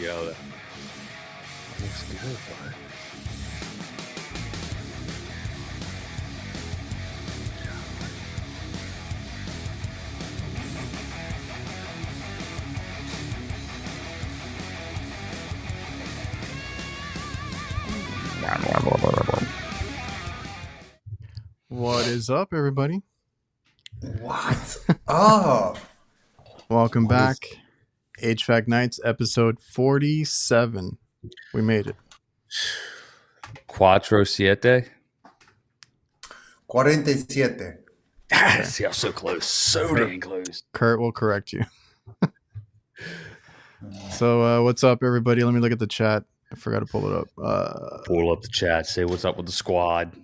go. That looks good, bud. What is up, everybody? What's up? Welcome back. HVAC Knights, episode 47. We made it. 47. 47. See, I'm so close. So dang close. Kurt will correct you. So, what's up, everybody? Let me look at the chat. I forgot to pull it up. Pull up the chat. Say what's up with the squad.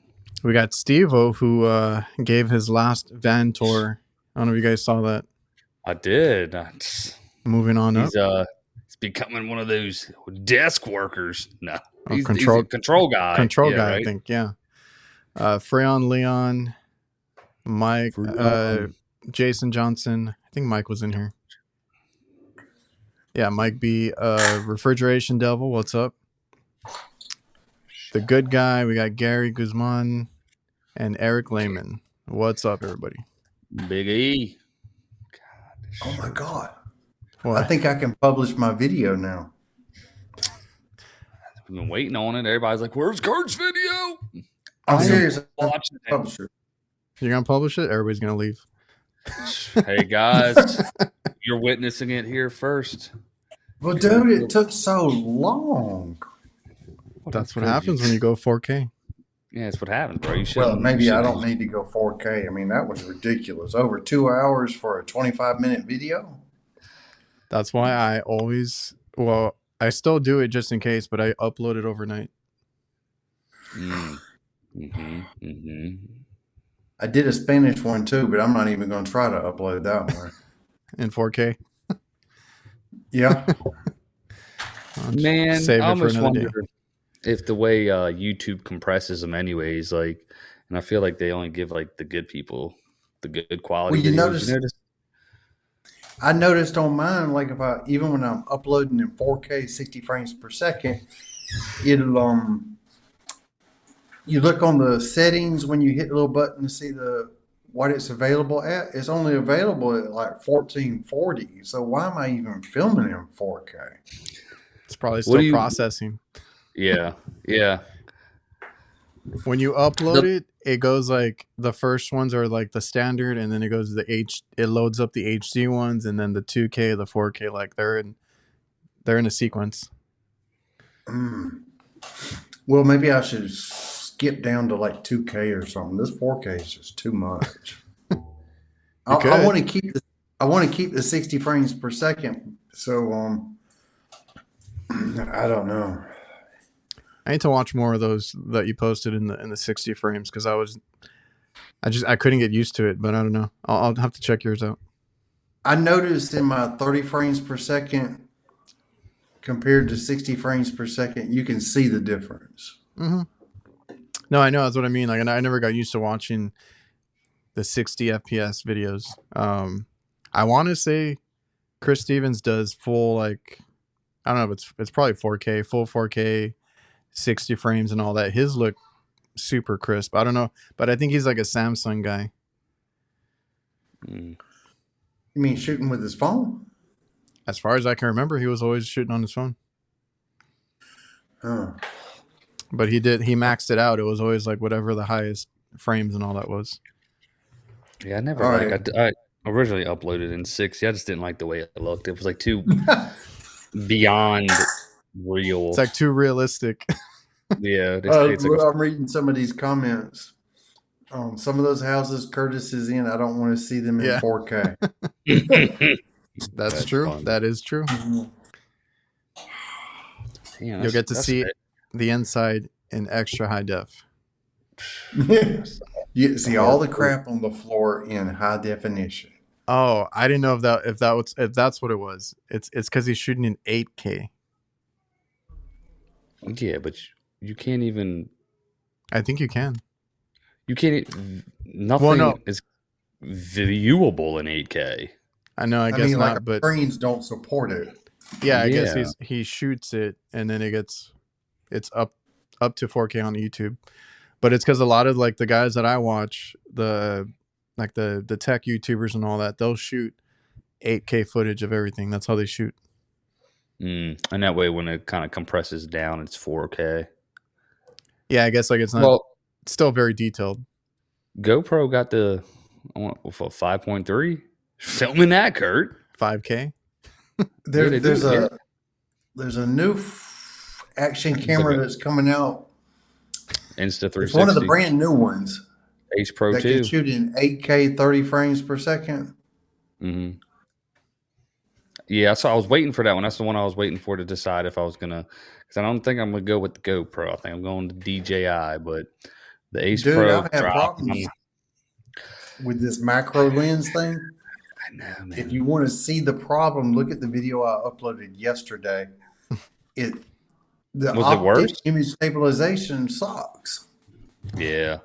We got Steve-O, who gave his last van tour. I don't know if you guys saw that. I did. Moving on up. He's becoming one of those desk workers. No, he's a control guy. Control guy, right? I think. Yeah. Freon Leon, Mike, Jason Johnson. I think Mike was in here. Yeah, Mike B. Refrigeration Devil. What's up? The good guy. We got Gary Guzman and Eric Lehman. What's up, everybody? Big E. Oh my God. What? I think I can publish my video now. We've been waiting on it. Everybody's like, where's Kurt's video? I'm serious. Watching it. Publish it. You're going to publish it? Everybody's going to leave. Hey, guys. You're witnessing it here first. Well, dude, it took so long. That's what happens when you go 4K. Yeah, that's what happens, bro. Well, maybe I don't need to go 4K. I mean, that was ridiculous. Over 2 hours for a 25-minute video? That's why I always, well, I still do it just in case, but I upload it overnight. I did a Spanish one too, but I'm not even going to try to upload that one. In 4K? Yeah. Man, save I it for almost another day. wonder if the way YouTube compresses them anyways, like, and I feel like they only give like the good people the good quality Well, videos. I noticed on mine, like even when I'm uploading in 4K 60 frames per second, it'll you look on the settings when you hit the little button to see what it's available at. It's only available at like 1440. So why am I even filming in 4K? It's probably still processing. Yeah. When you upload it, it goes like the first ones are like the standard, and then it goes to it loads up the HD ones, and then the 2K, the 4K, like they're in a sequence. Well, maybe I should skip down to like 2K or something. This 4K is just too much. I want to keep the 60 frames per second. So I don't know. I need to watch more of those that you posted in the 60 frames because I couldn't get used to it, but I don't know. I'll have to check yours out. I noticed in my 30 frames per second compared to 60 frames per second, you can see the difference. Mm-hmm. No, I know. That's what I mean. Like, I never got used to watching the 60 FPS videos. I want to say Chris Stevens does full, like, I don't know if it's probably 4K, full 4K, 60 frames and all that. His look super crisp. I don't know, but I think he's like a Samsung guy. You mean shooting with his phone? As far as I can remember, he was always shooting on his phone. Huh. But he maxed it out. It was always like whatever the highest frames and all that was. Yeah, I never I originally uploaded in 60. I just didn't like the way it looked. It was like too beyond real. It's like too realistic. Yeah. I'm reading some of these comments. Some of those houses Curtis is in, I don't want to see them in 4K. That's true. Fun. That is true. Damn, you'll get to see the inside in extra high def. You see all the crap on the floor in high definition. Oh, I didn't know if that's what it was. It's because he's shooting in 8K. Yeah, but you can't even. I think you can. You can't. Nothing is viewable in 8K. I know. I guess mean, not. like but screens don't support it. Yeah, I guess he shoots it and then it's up to 4K on YouTube. But it's because a lot of like the guys that I watch, the tech YouTubers and all that, they'll shoot 8K footage of everything. That's how they shoot. And that way, when it kind of compresses down, it's 4K. Yeah, I guess like it's not. It's still very detailed. GoPro got the 5.3. Filming that, Kurt. 5K. There's a new action camera that's coming out. Insta360. It's one of the brand new ones. Ace Pro 2. That can shoot in 8K 30 frames per second. Mm-hmm. Yeah, so I was waiting for that one. That's the one I was waiting for to decide if I was gonna, because I don't think I'm gonna go with the GoPro. I think I'm going to DJI, but the Ace Pro. I've had problems with this macro lens thing. I know, man. If you want to see the problem, look at the video I uploaded yesterday. Was it worse? Image stabilization sucks. Yeah,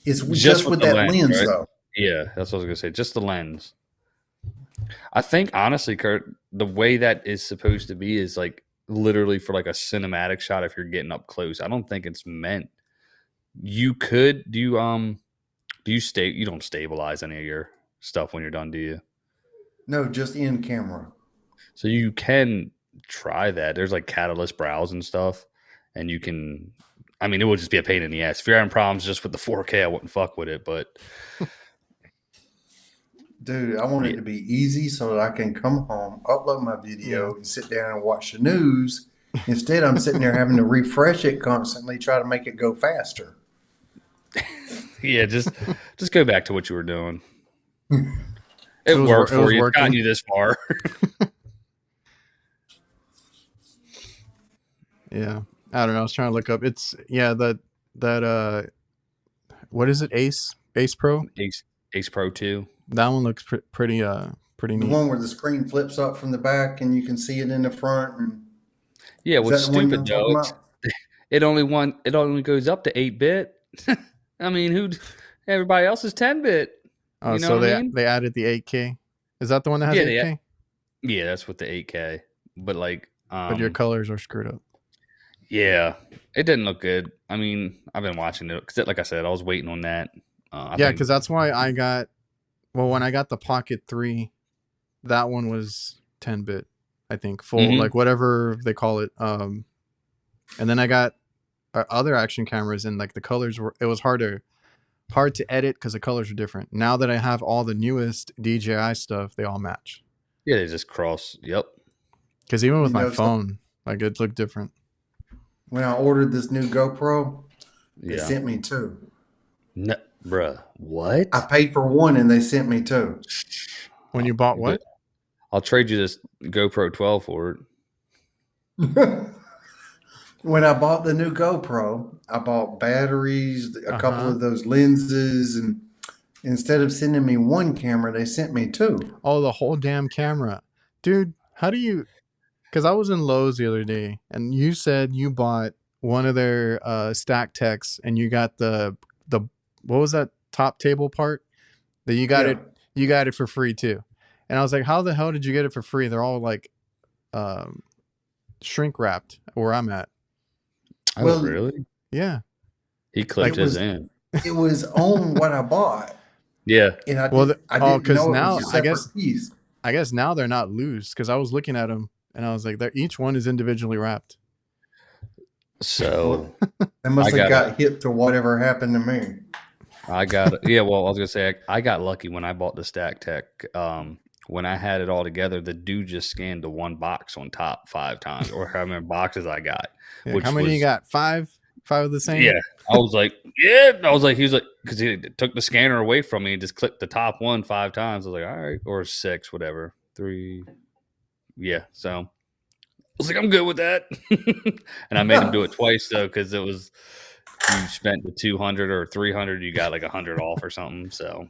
it's just with that lens, right? though. Yeah, that's what I was gonna say. Just the lens. I think honestly, Kurt, the way that is supposed to be is like literally for like a cinematic shot if you're getting up close. I don't think it's meant. You could you don't stabilize any of your stuff when you're done, do you? No, just in camera. So you can try that. There's like catalyst brows and stuff, and you can. I mean, it would just be a pain in the ass. If you're having problems just with the 4K, I wouldn't fuck with it, but. Dude, I want it to be easy so that I can come home, upload my video, and sit down and watch the news. Instead, I'm sitting there having to refresh it constantly, try to make it go faster. Yeah, just go back to what you were doing. It worked for you. It's gotten you this far. Yeah, I don't know. I was trying to look up. It's that what is it? Ace Pro. Ace Pro 2. That one looks pretty neat. The one where the screen flips up from the back and you can see it in the front. And yeah, what's stupid though? It only goes up to 8-bit. I mean, everybody else is 10-bit. Oh, so they added the 8K. Is that the one that has 8K? Yeah, that's with the 8K. But like, but your colors are screwed up. Yeah, it didn't look good. I mean, I've been watching it because, like I said, I was waiting on that. Yeah, because that's why I got. Well, when I got the Pocket 3, that one was 10-bit, I think, full, like whatever they call it. And then I got other action cameras, and like the colors it was hard to edit because the colors are different. Now that I have all the newest DJI stuff, they all match. Yeah, they just cross. Yep. Because even with my phone, like it looked different. When I ordered this new GoPro, they sent me 2. No, bruh, what? I paid for 1 and they sent me 2. When you bought what? I'll trade you this GoPro 12 for it. When I bought the new GoPro, I bought batteries, a couple of those lenses, and instead of sending me 1 camera, they sent me 2. Oh, the whole damn camera. Dude, how do you... Because I was in Lowe's the other day, and you said you bought one of their stack techs, and you got the what was that top table part? That you got it for free too. And I was like, how the hell did you get it for free? They're all like shrink wrapped where I'm at. Oh, well, really? Yeah. He clipped his in. It was on what I bought. Yeah. And I didn't know now it was a separate piece. I guess now they're not loose because I was looking at them and I was like, each one is individually wrapped. So they must have got hit to whatever happened to me. I got it. Yeah, well, I was gonna say I got lucky when I bought the Stack Tech. When I had it all together, the dude just scanned the one box on top 5 times, or how many boxes I got. Yeah, how many you got? 5? 5 of the same? Yeah. I was like, yeah. I was like, he was like, because he took the scanner away from me and just clicked the top one 5 times. I was like, all right, or 6, whatever, 3. Yeah. So I was like, I'm good with that. And I made him do it twice though, because it was. You spent the 200 or 300, you got like 100 off or something. So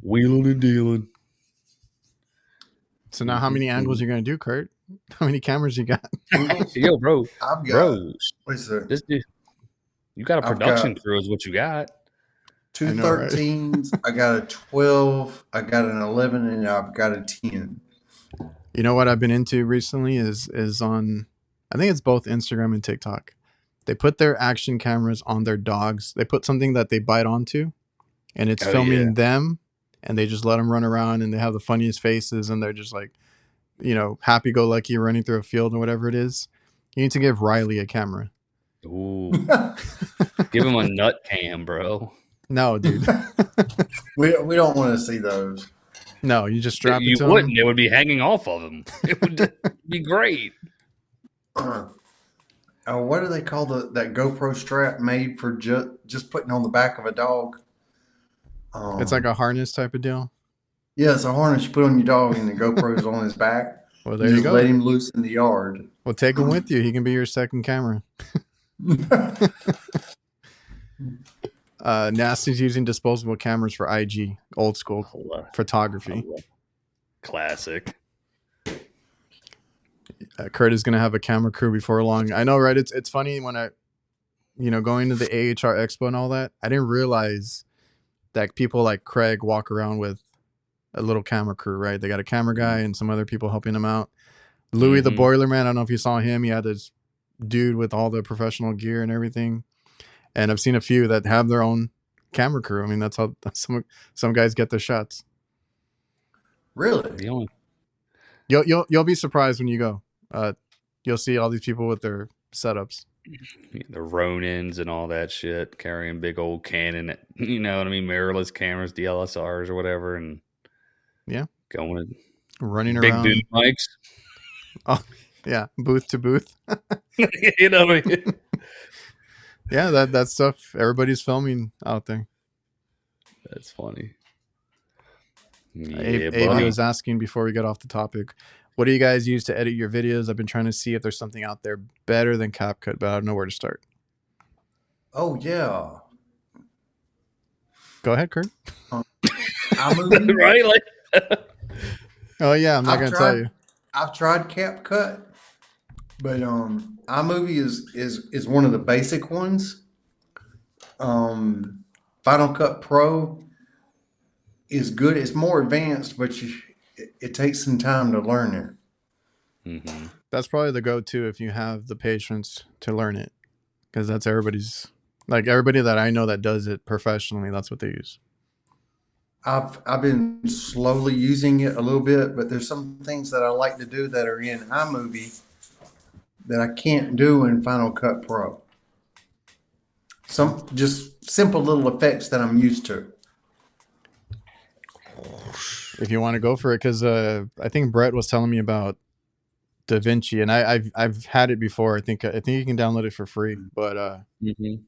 wheeling and dealing. So now, how many angles you gonna do, Kurt? How many cameras you got? Yo, bro, this dude, you got a production crew, is what you got. 2 13s. I got a 12. I got an 11, and I've got a 10. You know what I've been into recently is on, I think it's both Instagram and TikTok. They put their action cameras on their dogs. They put something that they bite onto, and it's filming them, and they just let them run around, and they have the funniest faces, and they're just like, you know, happy-go-lucky running through a field or whatever it is. You need to give Riley a camera. Ooh. Give him a nut cam, bro. No, dude. We don't want to see those. No, you just strap You it to wouldn't. him. It would be hanging off of him. It would be great. What do they call that GoPro strap made for just putting on the back of a dog? It's like a harness type of deal. Yeah, it's a harness you put on your dog, and the GoPro's on his back. Well, there you go. Let him loose in the yard. Well, take him with you. He can be your second camera. Nasty's using disposable cameras for IG, old school photography. Classic. Kurt is going to have a camera crew before long. I know, right? It's funny when going to the AHR Expo and all that, I didn't realize that people like Craig walk around with a little camera crew, right? They got a camera guy and some other people helping him out. Louis the Boiler Man, I don't know if you saw him. He had this dude with all the professional gear and everything. And I've seen a few that have their own camera crew. I mean, that's how some guys get their shots. Really? You'll be surprised when you go. You'll see all these people with their setups. The Ronins and all that shit, carrying big old Canon, you know what I mean, mirrorless cameras, DLSRs or whatever, and going running big around. dude mics. Oh yeah, booth to booth. You know what I mean? Yeah, that stuff. Everybody's filming out there. That's funny. Abe was asking before we got off the topic, what do you guys use to edit your videos? I've been trying to see if there's something out there better than CapCut, but I don't know where to start. Oh, yeah. Go ahead, Kurt. Right? Like, oh, yeah. I'm not going to tell you. I've tried CapCut, but iMovie is one of the basic ones. Final Cut Pro is good. It's more advanced, but it takes some time to learn it. Mm-hmm. That's probably the go-to if you have the patience to learn it, because that's everybody that I know that does it professionally. That's what they use. I've been slowly using it a little bit, but there's some things that I like to do that are in iMovie that I can't do in Final Cut Pro. Some just simple little effects that I'm used to. If you want to go for it, because I think Brett was telling me about DaVinci, and I've had it before. I think you can download it for free, but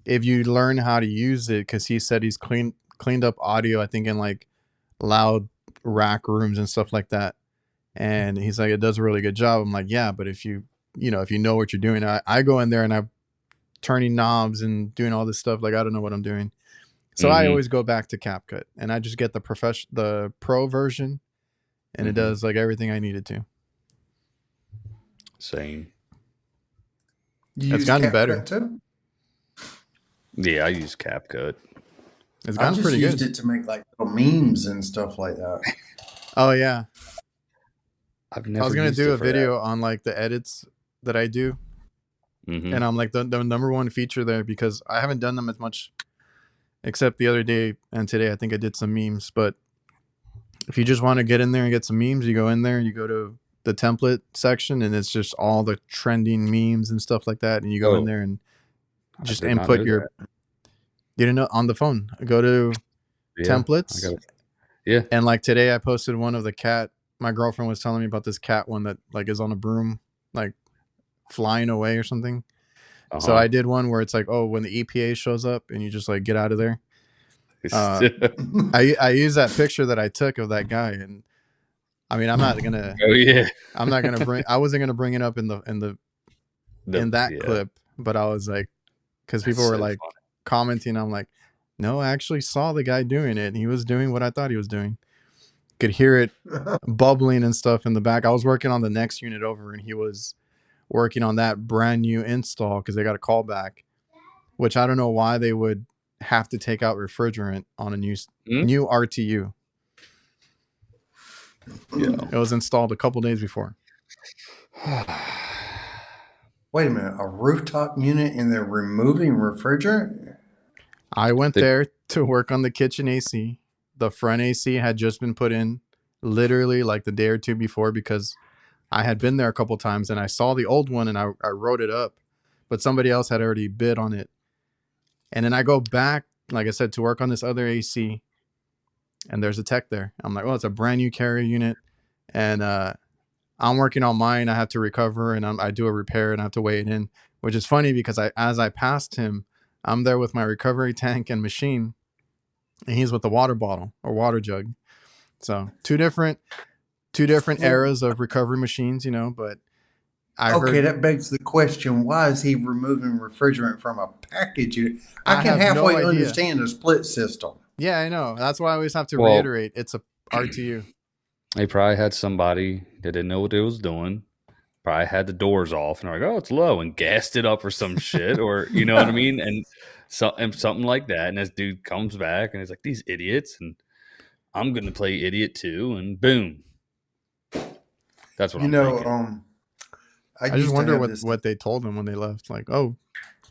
if you learn how to use it, because he said he's cleaned up audio, I think in like loud rack rooms and stuff like that, and he's like, it does a really good job. I'm like, yeah, but if you know what you're doing, I go in there and I'm turning knobs and doing all this stuff, like I don't know what I'm doing. So I always go back to CapCut, and I just get the pro version, and it does like everything I needed to. Same. It's gotten better too. Yeah, I use CapCut. It's gotten pretty good. I just used it to make like little memes and stuff like that. Oh yeah. I was gonna do a video on like the edits that I do, and I'm like the number one feature there, because I haven't done them as much, except the other day and today. I think I did some memes. But if you just want to get in there and get some memes, you go in there, you go to the template section, and it's just all the trending memes and stuff like that. And you go in there and just input your. You didn't know on the phone. Go to templates. And like today, I posted one of the cat. My girlfriend was telling me about this cat one that like is on a broom, like flying away or something. So I did one where it's like, oh, when the EPA shows up and you just like get out of there. I use that picture that I took of that guy, and I mean, I'm not gonna. I'm not gonna bring. I wasn't gonna bring it up in that clip, but I was like, because people were like commenting. I'm like, no, I actually saw the guy doing it, and he was doing what I thought he was doing. Could hear it bubbling and stuff in the back. I was working on the next unit over, and he was working on that brand new install because they got a callback, which I don't know why they would have to take out refrigerant on a new RTU. Yeah, it was installed a couple days before. Wait a minute, a rooftop unit and they're removing refrigerant? I went there to work on the kitchen AC. The front AC had just been put in literally like the day or two before because I had been there a couple times and I saw the old one and I wrote it up, but somebody else had already bid on it. And then I go back, like I said, to work on this other AC, and there's a tech there. I'm like, well, it's a brand new carrier unit, and I'm working on mine. I have to recover, and I do a repair, and I have to weigh it in, which is funny because as I passed him, I'm there with my recovery tank and machine, and he's with the water bottle or water jug. So two different eras of recovery machines, but I heard That begs the question: why is he removing refrigerant from a package unit? I I can have no halfway idea. understand a split system. Yeah, I know. That's why I always have to reiterate. It's a RTU. They probably had somebody that didn't know what they was doing. Probably had the doors off and they're like, oh, it's low, and gassed it up or some shit, or you know what I mean? And something like that. And this dude comes back and he's like, these idiots, and I'm gonna play idiot too, and boom. That's what I'm thinking. I just wonder what they told him when they left. Like, oh,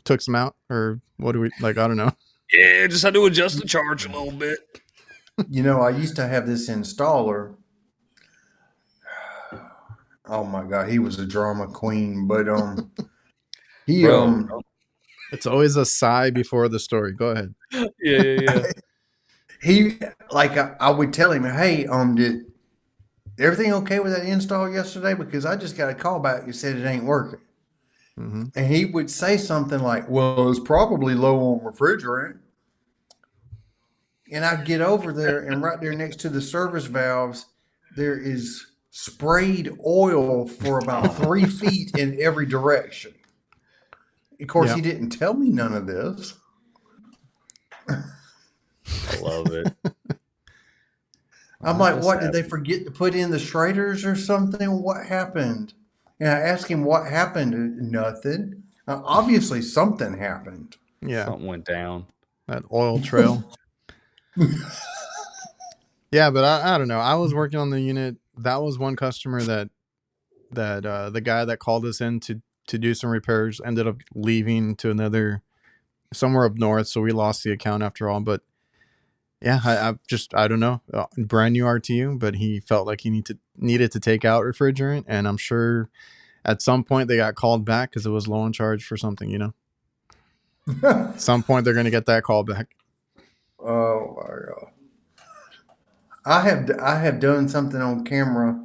took some out, or what do we like? I don't know. Yeah, just had to adjust the charge a little bit. I used to have this installer. Oh my God, he was a drama queen, but he it's always a sigh before the story. Go ahead. Yeah. He I would tell him, hey, did everything okay with that install yesterday? Because I just got a call back that said it ain't working. Mm-hmm. And he would say something like, well, it's probably low on refrigerant. And I'd get over there, and right there next to the service valves, there is sprayed oil for about 3 feet in every direction. Of course, he didn't tell me none of this. I love it. I'm like, what, did they forget to put in the Schraders or something? What happened? And I asked him what happened. Nothing. Obviously, something happened. Yeah. Something went down. That oil trail. Yeah, but I don't know. I was working on the unit. That was one customer that the guy that called us in to do some repairs ended up leaving to another somewhere up north, so we lost the account after all. But yeah, I don't know, brand new RTU, but he felt like he needed to take out refrigerant, and I'm sure at some point they got called back because it was low on charge for something. At some point they're going to get that call back. Oh my God. I have done something on camera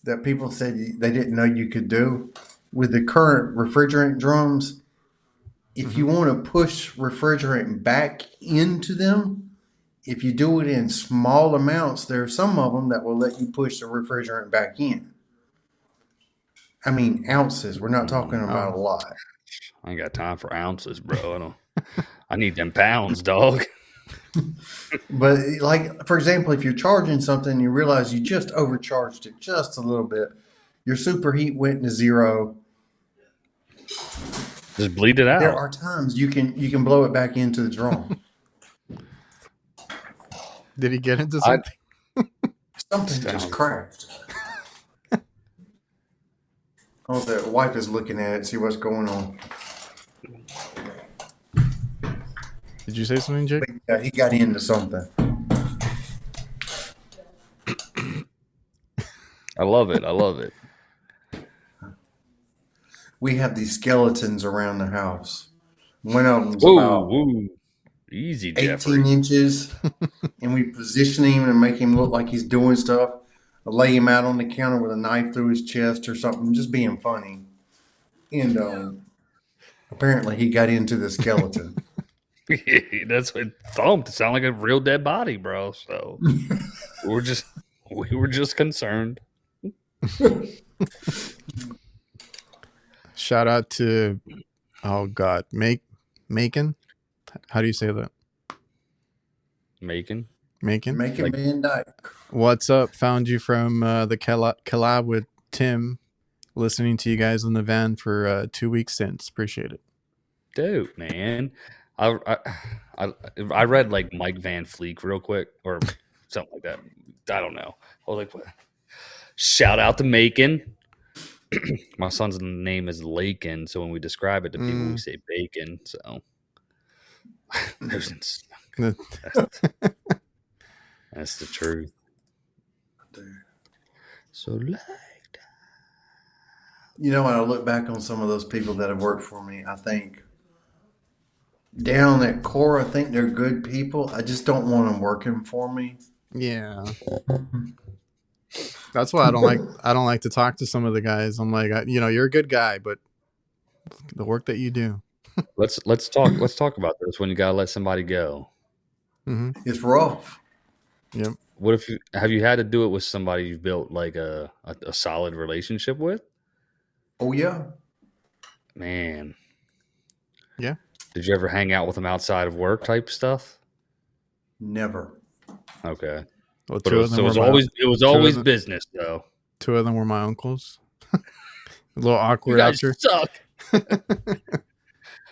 that people said they didn't know you could do with the current refrigerant drums. If you want to push refrigerant back into them, if you do it in small amounts, there are some of them that will let you push the refrigerant back in. I mean, ounces. We're not talking about a lot. I ain't got time for ounces, bro. I need them pounds, dog. But like, for example, if you're charging something and you realize you just overcharged it just a little bit, your superheat went to zero. Just bleed it out. There are times you can blow it back into the drum. Did he get into something? Something just cracked. Oh, the wife is looking at it, see what's going on. Did you say something, Jake? Yeah, he got into something. I love it. We have these skeletons around the house. One of them's about easy, 18 Jeffrey. inches, and we position him and make him look like he's doing stuff. I lay him out on the counter with a knife through his chest or something, just being funny. And apparently he got into the skeleton. That's what thumped. It sounded like a real dead body, bro. So we were just concerned. Shout out to Macon. How do you say that? Macon Van Dyke. What's up? Found you from the collab with Tim. Listening to you guys in the van for 2 weeks since. Appreciate it. Dude, man. I read like Mike Van Fleek real quick or something like that. I don't know. I was like, what? Shout out to Macon. My son's name is Lakin, so when we describe it to people, we say bacon. So that's the truth. So like, You know, when I look back on some of those people that have worked for me, I think down at core, I think they're good people. I just don't want them working for me. Yeah. That's why I don't like to talk to some of the guys. I'm like, you're a good guy, but the work that you do. let's talk about this when you gotta let somebody go. Mm-hmm. It's rough. Yep. What if have you had to do it with somebody you've built like a solid relationship with? Oh yeah. Man. Yeah. Did you ever hang out with them outside of work type stuff? Never. Okay. Well, But it was always business though. 2 of them were my uncles. A little awkward You guys after. suck.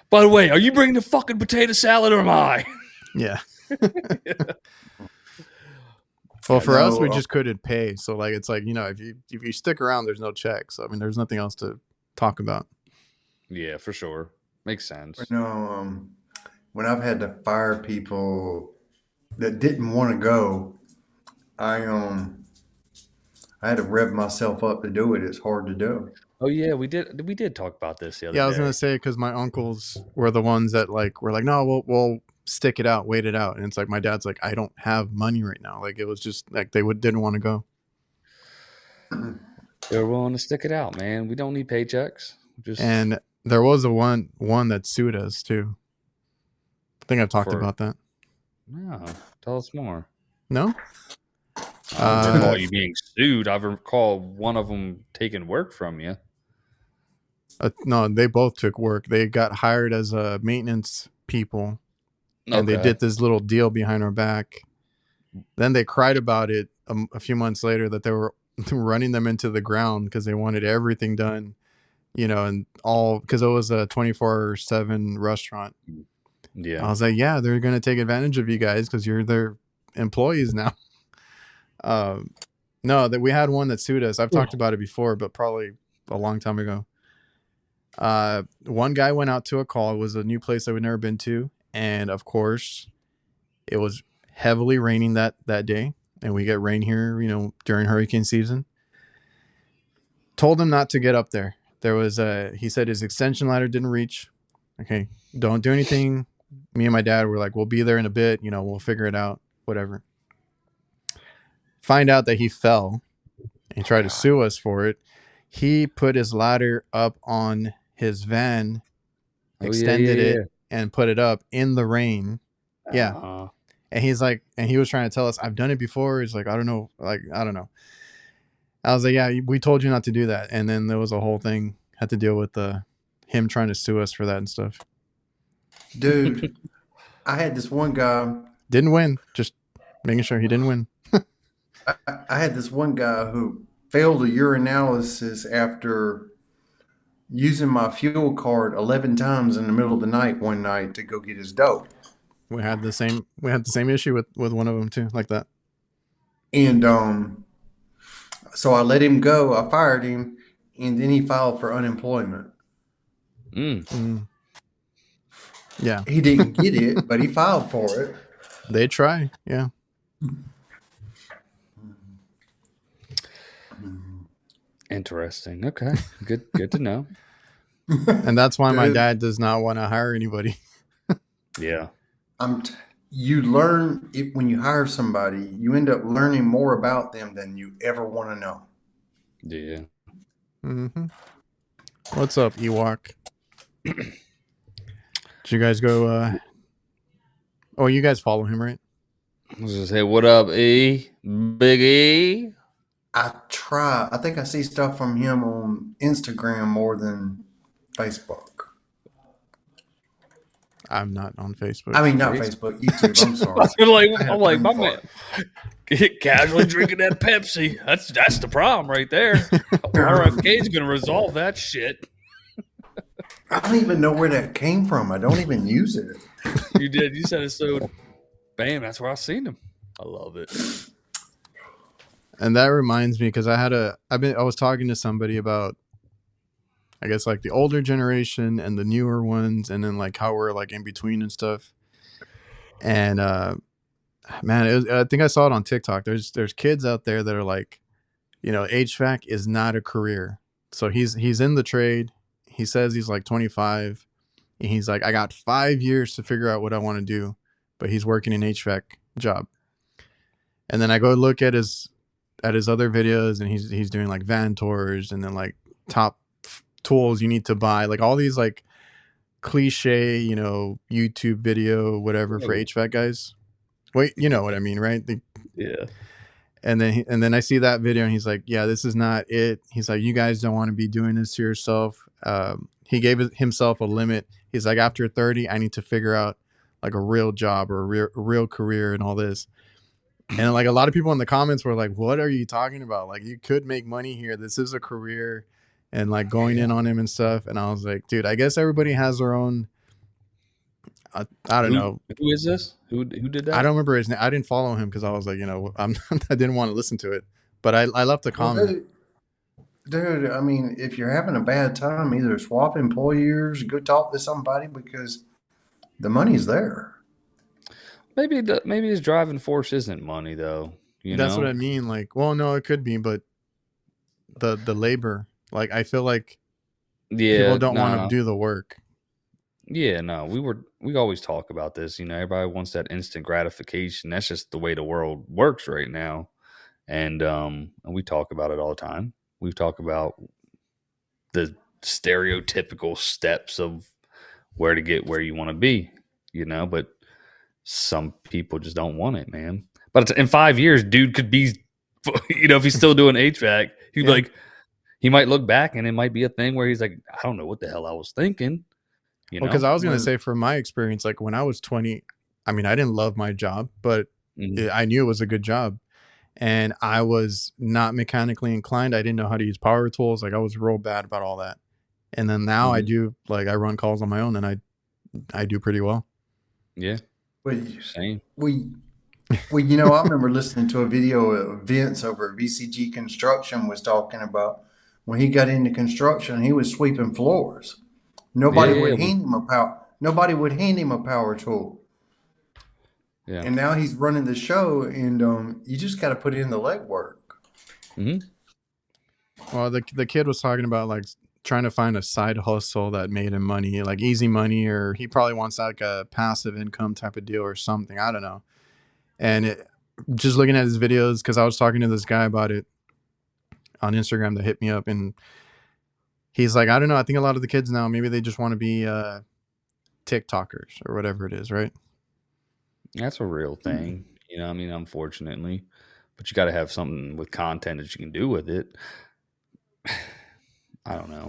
By the way, are you bringing the fucking potato salad or am I? Yeah. Well, for us, we just couldn't pay. So like, it's like, if you stick around, there's no check. So I mean, there's nothing else to talk about. Yeah, for sure. Makes sense. When I've had to fire people that didn't want to go, I had to rev myself up to do it. It's hard to do. Oh yeah, we did talk about this the other day. Yeah, I was gonna say because my uncles were the ones that were like, no, we'll stick it out, wait it out, and it's like my dad's like, I don't have money right now. Like it was just like they didn't want to go. They were willing to stick it out, man. We don't need paychecks. And there was one that sued us too. I think I've talked about that. No, tell us more. No. I don't recall you being sued. I recall one of them taking work from you. No, they both took work. They got hired as maintenance people, and they did this little deal behind our back. Then they cried about it a few months later that they were running them into the ground because they wanted everything done, and all because it was a 24/7 restaurant. Yeah, I was like, yeah, they're gonna take advantage of you guys because you're their employees now. No, that we had one that sued us. I've talked about it before, but probably a long time ago. One guy went out to a call. It was a new place that we'd never been to, and of course, it was heavily raining that day, and we get rain here, during hurricane season. Told him not to get up there. There was he said his extension ladder didn't reach. Okay, don't do anything. Me and my dad were like, we'll be there in a bit. We'll figure it out. Whatever. Find out that he fell and tried to sue us for it. He put his ladder up on his van, extended it, and put it up in the rain. Yeah. And he's like, and he was trying to tell us, I've done it before. He's like, I don't know. I was like, yeah, we told you not to do that. And then there was a whole thing, had to deal with him trying to sue us for that and stuff. Dude, I had this one guy. Didn't win. Just making sure he didn't win. I had this one guy who failed a urinalysis after using my fuel card 11 times in the middle of the night one night to go get his dope. We had the same issue with one of them too, like that. And so I let him go. I fired him, and then he filed for unemployment. Yeah. He didn't get it, but he filed for it. They try, yeah. Interesting. Okay. Good to know. And that's why my dad does not want to hire anybody. Yeah. You learn it when you hire somebody, you end up learning more about them than you ever want to know. Yeah. Mm-hmm. What's up, Ewok? Did you guys go oh, you guys follow him, right? I was gonna say, what up, E? Big E? I try. I think I see stuff from him on Instagram more than Facebook. I'm not on Facebook. I mean, not Facebook, YouTube. I'm sorry. I'm like, my man, casually drinking that Pepsi. That's the problem right there. RFK is gonna resolve that shit. I don't even know where that came from. I don't even use it. You did. You said it so. Bam! That's where I seen him. I love it. And that reminds me, because I was talking to somebody about I guess like the older generation and the newer ones, and then like how we're like in between and stuff. And man, I think I saw it on TikTok. There's kids out there that are like, you know, HVAC is not a career. So he's in the trade. He says he's like 25, and he's like, I got 5 years to figure out what I want to do, but he's working an HVAC job. And then I go look at his other videos, and he's doing like van tours, and then like top tools you need to buy, like all these like cliche, you know, YouTube video, whatever for HVAC guys. Wait, you know what I mean, right? Yeah. And then I see that video, and he's like, yeah, this is not it. He's like, you guys don't want to be doing this to yourself. He gave himself a limit. He's like, after 30, I need to figure out like a real job or a real career and all this. And like a lot of people in the comments were like, what are you talking about? Like, you could make money here. This is a career, and like going in on him and stuff. And I was like, dude, I guess everybody has their own. I don't know. Who is this? Who did that? I don't remember his name. I didn't follow him because I was like, you know, I didn't want to listen to it. But I left a comment. Dude, I mean, if you're having a bad time, either swap employers, go talk to somebody, because the money's there. Maybe his driving force isn't money, though. That's what I mean. Like, well, no, it could be, but the labor. Like, I feel like people don't want to do the work. Yeah, no, we always talk about this. You know, everybody wants that instant gratification. That's just the way the world works right now, and we talk about it all the time. We talk about the stereotypical steps of where to get where you want to be. You know, but some people just don't want it, man. But in 5 years, dude could be, you know, if he's still doing HVAC, he'd be like, he might look back and it might be a thing where he's like, I don't know what the hell I was thinking. You know, because I was going to say, from my experience, like when I was 20, I mean, I didn't love my job, but I knew it was a good job, and I was not mechanically inclined. I didn't know how to use power tools. Like, I was real bad about all that. And then now I do, like, I run calls on my own, and I do pretty well. Yeah. Same. You know, I remember listening to a video of Vince over at VCG Construction was talking about when he got into construction, he was sweeping floors. Nobody would hand him a power tool. Yeah. And now he's running the show, and you just got to put in the legwork. Well, the kid was talking about like trying to find a side hustle that made him money, like easy money, or he probably wants like a passive income type of deal or something. I don't know. And just looking at his videos, because I was talking to this guy about it on Instagram that hit me up, and he's like, I don't know. I think a lot of the kids now, maybe they just want to be TikTokers or whatever it is, right? That's a real thing. You know, I mean, unfortunately, but you got to have something with content that you can do with it. I don't know.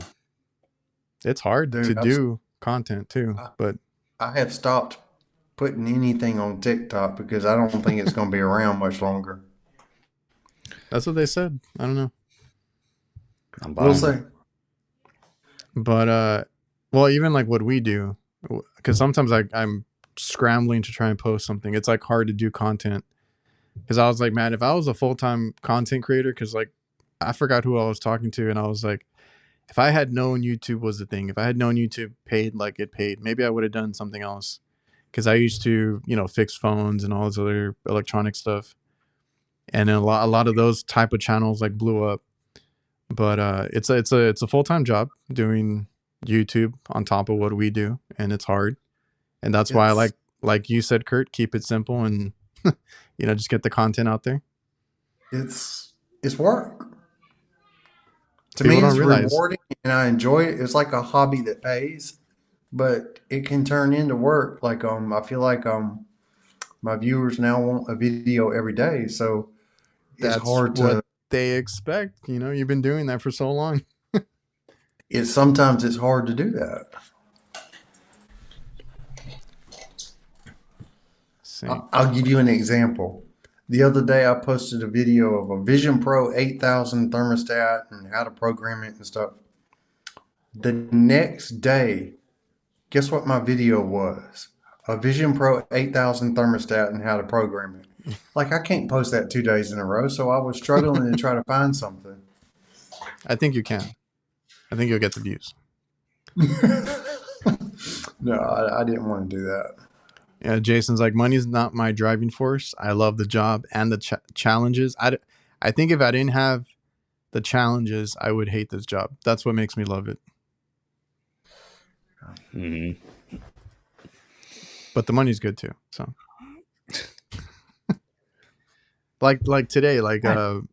It's hard to do content too, but I have stopped putting anything on TikTok because I don't think it's going to be around much longer. That's what they said. I don't know. We'll see. But well, even like what we do, because sometimes I'm scrambling to try and post something. It's like hard to do content, because I was like, man, if I was a full-time content creator, because like I forgot who I was talking to, and I was like, if I had known YouTube was the thing, if I had known YouTube paid like it paid, maybe I would have done something else. Because I used to, you know, fix phones and all this other electronic stuff, and then a lot of those type of channels like blew up. But it's a full-time job doing YouTube on top of what we do, and it's hard. And that's why I like you said, Kurt, keep it simple and you know, just get the content out there. It's work. To me, it's rewarding, and I enjoy it. It's like a hobby that pays, but it can turn into work. Like I feel like my viewers now want a video every day, so that's hard to. What they expect. You know, you've been doing that for so long. Sometimes it's hard to do that. I'll give you an example. The other day, I posted a video of a Vision Pro 8000 thermostat and how to program it and stuff. The next day, guess what my video was? A Vision Pro 8000 thermostat and how to program it. Like, I can't post that 2 days in a row, so I was struggling to try to find something. I think you can. I think you'll get the views. No, I didn't want to do that. Yeah, Jason's like, money's not my driving force. I love the job and the challenges. I think if I didn't have the challenges, I would hate this job. That's what makes me love it. Mm-hmm. But the money's good too. So, like today, like Dang,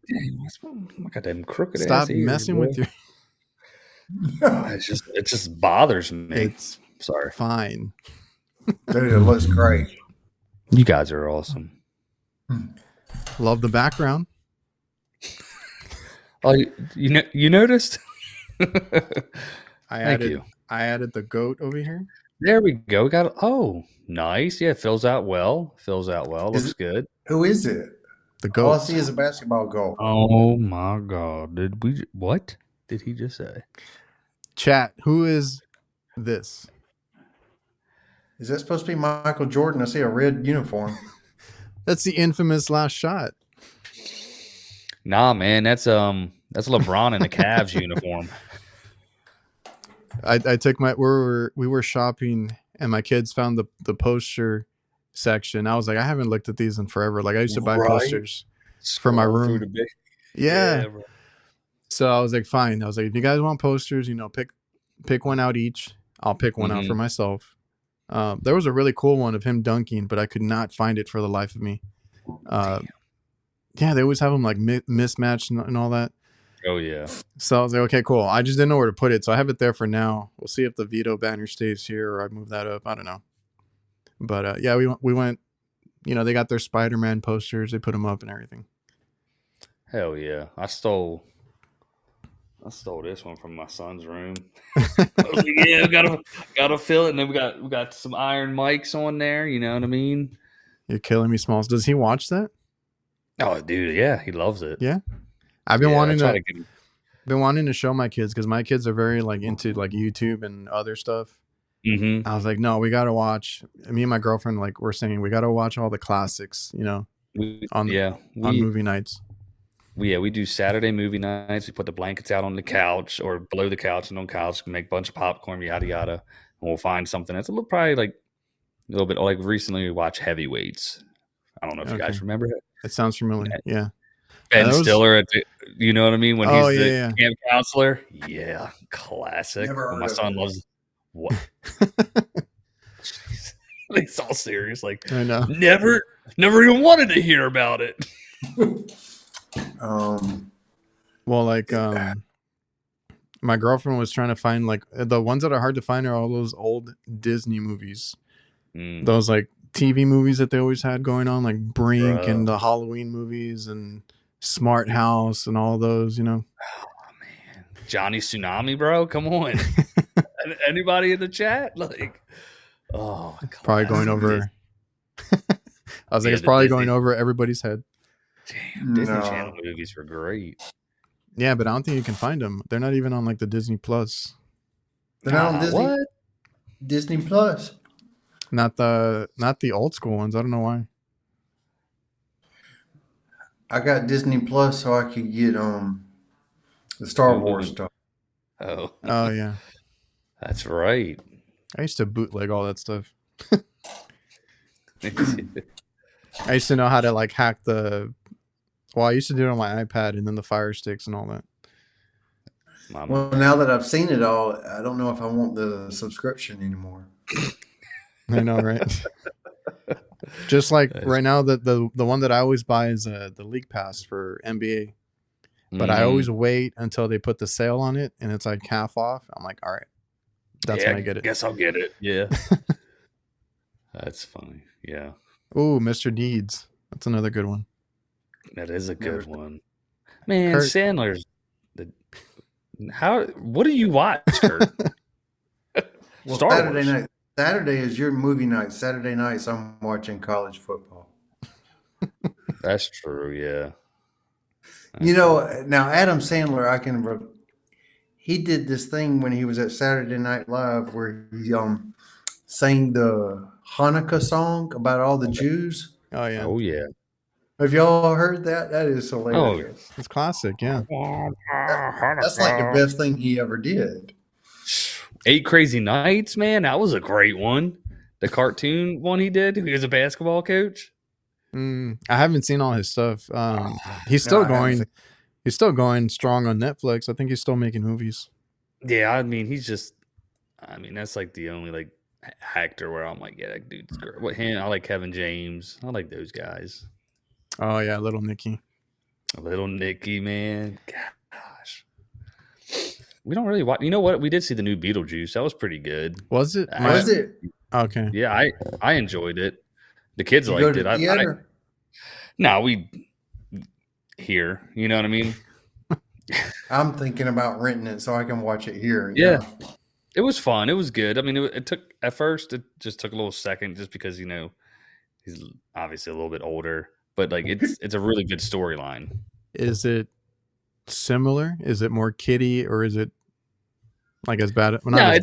my goddamn crooked stop ass ears, messing boy. with your. It just bothers me. It's Sorry. fine. Dude, it looks great. You guys are awesome. Love the background. Oh, you noticed? I Thank you. added the goat over here. There we go. We got nice. Yeah, fills out well. Looks good. Who is it? The All I goat. see is a basketball goal. Oh my god! What did he just say? Chat. Who is this? Is that supposed to be Michael Jordan? I see a red uniform. That's the infamous last shot. Nah, man, that's LeBron in the Cavs uniform. I took we were shopping and my kids found the poster section. I was like, I haven't looked at these in forever. Like I used to buy posters for my room. Yeah. So I was like, fine. I was like, if you guys want posters, pick one out each. I'll pick one out for myself. There was a really cool one of him dunking, but I could not find it for the life of me. Yeah, they always have them like mismatched and all that. Oh yeah. So I was like, okay, cool. I just didn't know where to put it, so I have it there for now. We'll see if the Vito banner stays here or I move that up. I don't know. But yeah, we went. They got their Spider-Man posters. They put them up and everything. Hell yeah! I stole this one from my son's room. I was like, yeah, gotta fill it. And then we got some iron mics on there. You know what I mean? You're killing me, Smalls. Does he watch that? Oh, dude, yeah, he loves it. Yeah, I've been wanting to show my kids because my kids are very like into like YouTube and other stuff. Mm-hmm. I was like, no, we gotta watch. Me and my girlfriend we're saying we gotta watch all the classics. On movie nights. We do Saturday movie nights. We put the blankets out on the couch or below the couch and on couch, make a bunch of popcorn, yada yada, and we'll find something that's probably like a little bit like recently we watched Heavyweights. I don't know if you guys remember it. It sounds familiar. Yeah. Ben Stiller you know what I mean? When he's the camp counselor. Yeah. Classic. My son loves what? It's all serious. Like I know. Never even wanted to hear about it. Well, like my girlfriend was trying to find like the ones that are hard to find are all those old Disney movies. Those like TV movies that they always had going on, like Brink and the Halloween movies and Smart House and all those, Oh man, Johnny Tsunami, bro, come on! Anybody in the chat? Like, probably going over. I was like, it's probably going over everybody's head. Damn, Disney Channel movies were great. Yeah, but I don't think you can find them. They're not even on like the Disney Plus. They're not on Disney. What? Disney Plus. Not the old school ones. I don't know why. I got Disney Plus so I could get the Star Wars stuff. Oh yeah, that's right. I used to bootleg all that stuff. I used to know how to like hack I used to do it on my iPad and then the Fire Sticks and all that. Well, now that I've seen it all, I don't know if I want the subscription anymore. I know, right? Just like right now, the one that I always buy is the League Pass for NBA. But I always wait until they put the sale on it and it's like half off. I'm like, all right, that's when I get it. Guess I'll get it. Yeah. That's funny. Yeah. Ooh, Mr. Deeds. That's another good one. That is a good one. Man, Sandler's what do you watch, Kurt? Well, Saturday night. Saturday is your movie night. Saturday nights I'm watching college football. That's true, yeah. Now Adam Sandler, he did this thing when he was at Saturday Night Live where he sang the Hanukkah song about all the Jews. Oh yeah. Oh yeah. Have y'all heard that? That is Oh, hilarious. It's classic. Yeah. That's like the best thing he ever did. 8 Crazy Nights, man. That was a great one. The cartoon one he did. He was a basketball coach. I haven't seen all his stuff. He's No, still I haven't going. seen- He's still going strong on Netflix. I think he's still making movies. Yeah, I mean, that's like the only like actor where I'm like, yeah, that dude's great. What him? I like Kevin James. I like those guys. Oh yeah, Little Nicky. Little Nicky, man. Gosh, we don't really watch. You know what? We did see the new Beetlejuice. That was pretty good. Was it? Was it? Okay. Yeah, I enjoyed it. The kids You go liked to it. theater? No, we here. You know what I mean? I'm thinking about renting it so I can watch it here. Yeah. It was fun. It was good. I mean, it took at first. It just took a little second, just because he's obviously a little bit older, but like it's a really good storyline. Is it similar? Is it more kiddie, or is it like as bad? Well, No,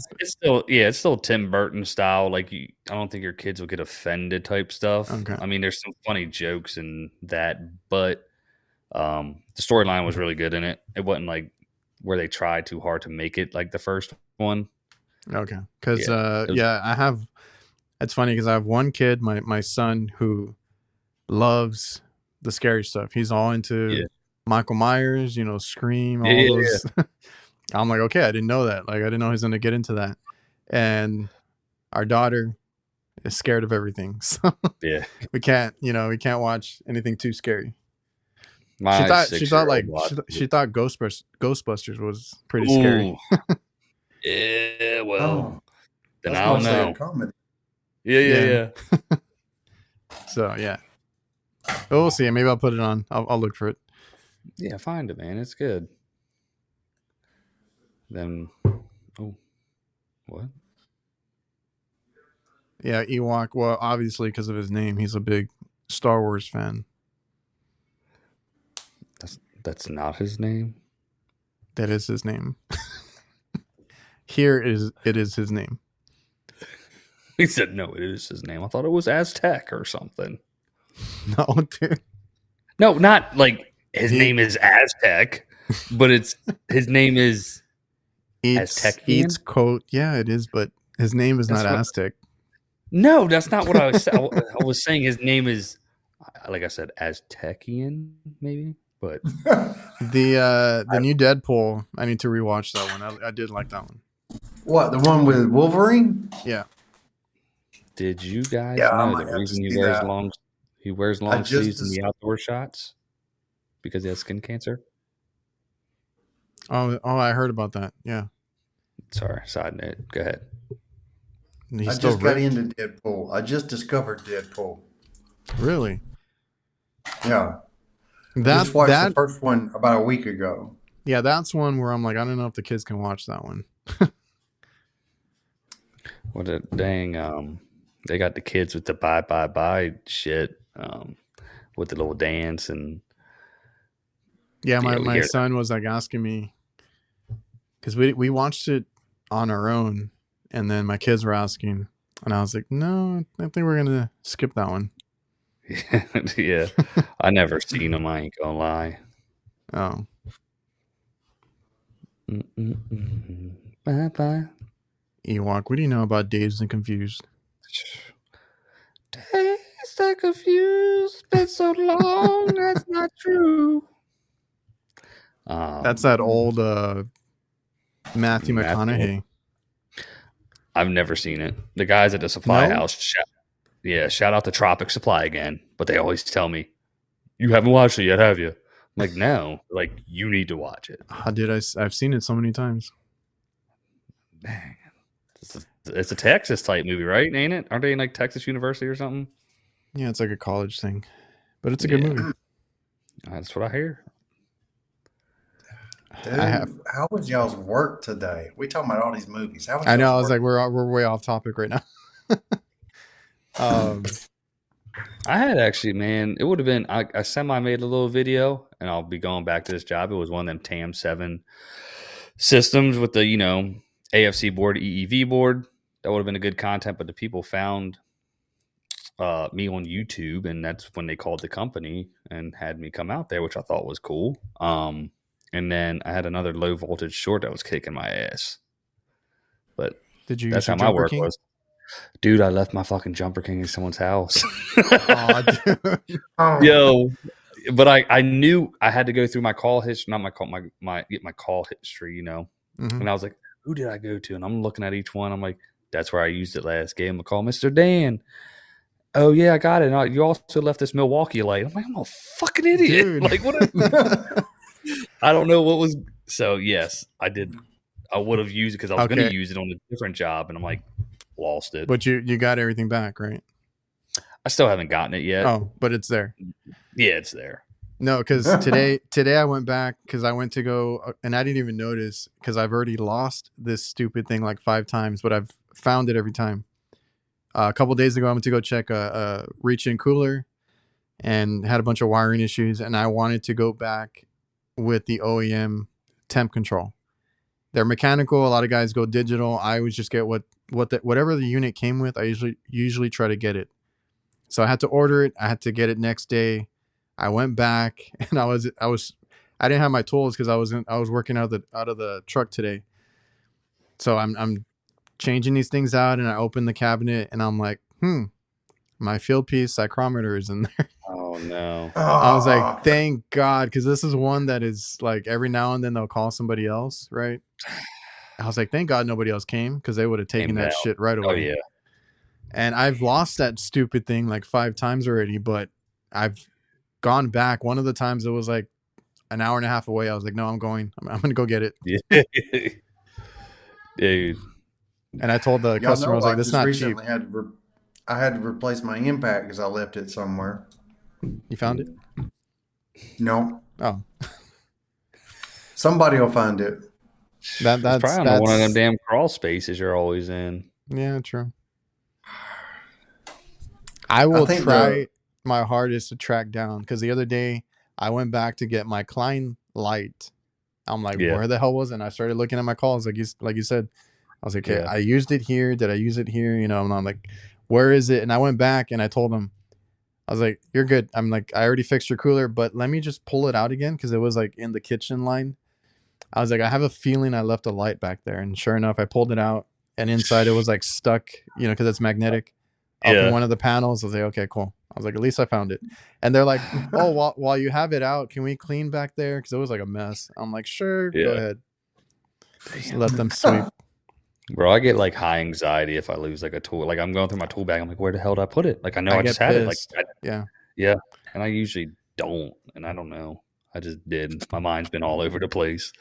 it's still Tim Burton style. Like I don't think your kids will get offended type stuff. Okay. I mean, there's some funny jokes in that, but the storyline was really good in it. It wasn't like where they tried too hard to make it like the first one. Okay. Because Yeah. I have. It's funny because I have one kid, my son, who loves the scary stuff. He's all into Michael Myers, Scream, all those. I'm like, okay, I didn't know that. Like, I didn't know he was going to get into that. And our daughter is scared of everything. So Yeah. we can't watch anything too scary. My She thought 6-year-old she thought Ghostbusters was pretty scary. Yeah, well, then That's I don't mostly a know. comedy. Yeah. So yeah, but we'll see. Maybe I'll put it on. I'll look for it. Yeah, find it, man. It's good. Then, what? Yeah, Ewok. Well, obviously because of his name, he's a big Star Wars fan. That's not his name. That is his name. It is his name. He said, "No, it is his name." I thought it was Aztec or something. No, dude. No, not like his name is Aztec, but his name is Aztecian. Eats coat. Yeah, it is, but his name is not Aztec. No, that's not what I was saying. I was saying his name is, like I said, Aztecian, maybe. But the new Deadpool, I need to rewatch that one. I did like that one. What, the one with Wolverine? Yeah. Did you guys Yeah, I know might the have reason to he see wears that. long sleeves in the outdoor shots? Because he has skin cancer? Oh, I heard about that. Yeah. Sorry, side note. Go ahead. He's I still just got ripped? into Deadpool. I just discovered Deadpool. Really? Yeah. That Just watched the first one about a week ago. Yeah, that's one where I'm like, I don't know if the kids can watch that one. What a dang! They got the kids with the bye shit, with the little dance and Yeah, we my hear son was like asking me because we watched it on our own, and then my kids were asking, and I was like, no, I think we're gonna skip that one. yeah, I never seen them. I ain't gonna lie. Oh, Bye. Ewok, what do you know about Dazed and Confused? Dazed and confused, been so long. That's not true. That's that old Matthew McConaughey. I've never seen it. The guys at the supply house, shout out to Tropic Supply again. But they always tell me, "You haven't watched it yet, have you?" I'm like, no. Like, you need to watch it. I've seen it so many times. Dang. It's a Texas type movie, right? Ain't it? Aren't they in like Texas University or something? Yeah, it's like a college thing, but it's a good movie. That's what I hear. Dude, how was y'all's work today? We talking about all these movies. How was I know. I y'all's was work? like, we're way off topic right now. I had actually, man, it would have been, I semi-made a little video, and I'll be going back to this job. It was one of them TAM 7 systems with the, AFC board, EEV board. That would have been a good content, but the people found me on YouTube, and that's when they called the company and had me come out there, which I thought was cool. And then I had another low voltage short that was kicking my ass. But Did you that's use your how my Jumper work King? was. Dude, I left my fucking Jumper King in someone's house. Aw, dude. Oh, Yo, but I knew I had to go through my call history, not my call, get my call history, you know. Mhm. And I was like, who did I go to? And I'm looking at each one. I'm like, that's where I used it last. Gave him a call, Mr. Dan. Oh yeah, I got it. You also left this Milwaukee light. I'm like, I'm a fucking idiot. Dude. Like what? I don't know what was. So yes, I did. I would have used it because I was going Okay. to use it on a different job, and I'm like, lost it. But you got everything back, right? I still haven't gotten it yet. Oh, but it's there. Yeah, it's there. No, because today I went back because I went to go and I didn't even notice because I've already lost this stupid thing like 5 times, but I've found it every time. A couple days ago, I went to go check a reach-in cooler and had a bunch of wiring issues, and I wanted to go back with the OEM temp control. They're mechanical. A lot of guys go digital. I always just get whatever the unit came with. I usually try to get it. So I had to order it. I had to get it next day. I went back and I didn't have my tools because I was working out of the truck today. So I'm changing these things out, and I open the cabinet and I'm like, my field piece psychrometer is in there. Oh no! I was like, thank God, because this is one that is like every now and then they'll call somebody else, right? I was like, thank God nobody else came because they would have taken that shit right away. Oh yeah. And I've lost that stupid thing like 5 times already, but I've gone back. One of the times it was like an hour and a half away. I was like, no, I'm going to go get it. Yeah. Dude. And I told the customer, I was like, that's not cheap. I had to replace my impact because I left it somewhere. You found it? No. Oh. Somebody will find it. That's probably on one of them damn crawl spaces you're always in. Yeah, true. I will try my hardest to track down because the other day I went back to get my Klein light. I'm like, where the hell was it? And I started looking at my calls, like you said. I was like, okay, I used it here. Did I use it here? You know, and I'm like, where is it? And I went back and I told him, I was like, you're good. I'm like, I already fixed your cooler, but let me just pull it out again because it was like in the kitchen line. I was like, I have a feeling I left a light back there. And sure enough, I pulled it out and inside it was like stuck, you know, because it's magnetic up in one of the panels. I was like, okay, cool. I was like, at least I found it. And they're like, oh, while you have it out, can we clean back there? Because it was like a mess. I'm like, sure, go ahead. Just let them sweep. Bro, I get like high anxiety if I lose like a tool. Like I'm going through my tool bag. I'm like, where the hell did I put it? Like I know I just had it. Like yeah. And I usually don't. And I don't know. I just did. My mind's been all over the place.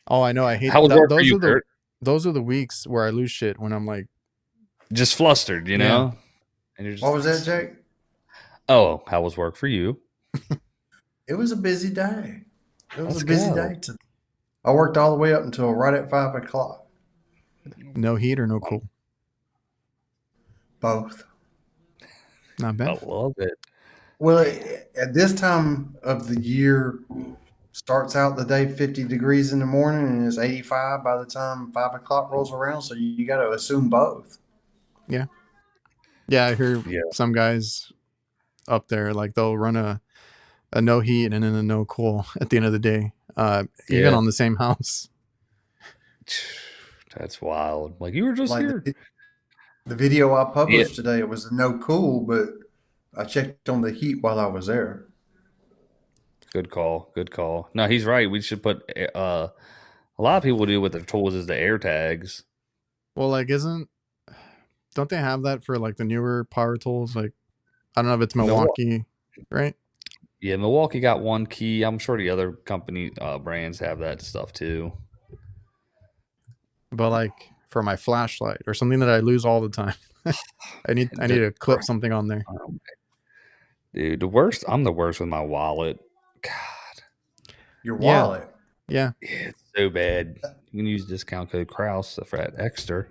Oh, I know. I hate those are the weeks where I lose shit when I'm like just flustered, you know? And you're just, what was that, Jake? Oh, how was work for you? It was a busy day. It was a busy day. I worked all the way up until right at 5 o'clock. No heat or no cool? Both. Not bad. I love it. Well, at this time of the year, starts out the day 50 degrees in the morning and it's 85 by the time 5 o'clock rolls around. So you got to assume both. Yeah. Yeah, I hear some guys up there, like they'll run a no heat and then a no cool at the end of the day, even on the same house. That's wild. Like you were just here. The video I published today, it was a no cool, but I checked on the heat while I was there. Good call. Good call. No, he's right. We should put a lot of people do with their tools is the air tags. Well, like don't they have that for like the newer power tools? Like I don't know if it's Milwaukee, right? Yeah, Milwaukee got one key. I'm sure the other company brands have that stuff too. But like for my flashlight or something that I lose all the time, I need to clip something on there. Dude, I'm the worst with my wallet. God. Your wallet? Yeah. It's so bad. You can use discount code Krauss for that extra.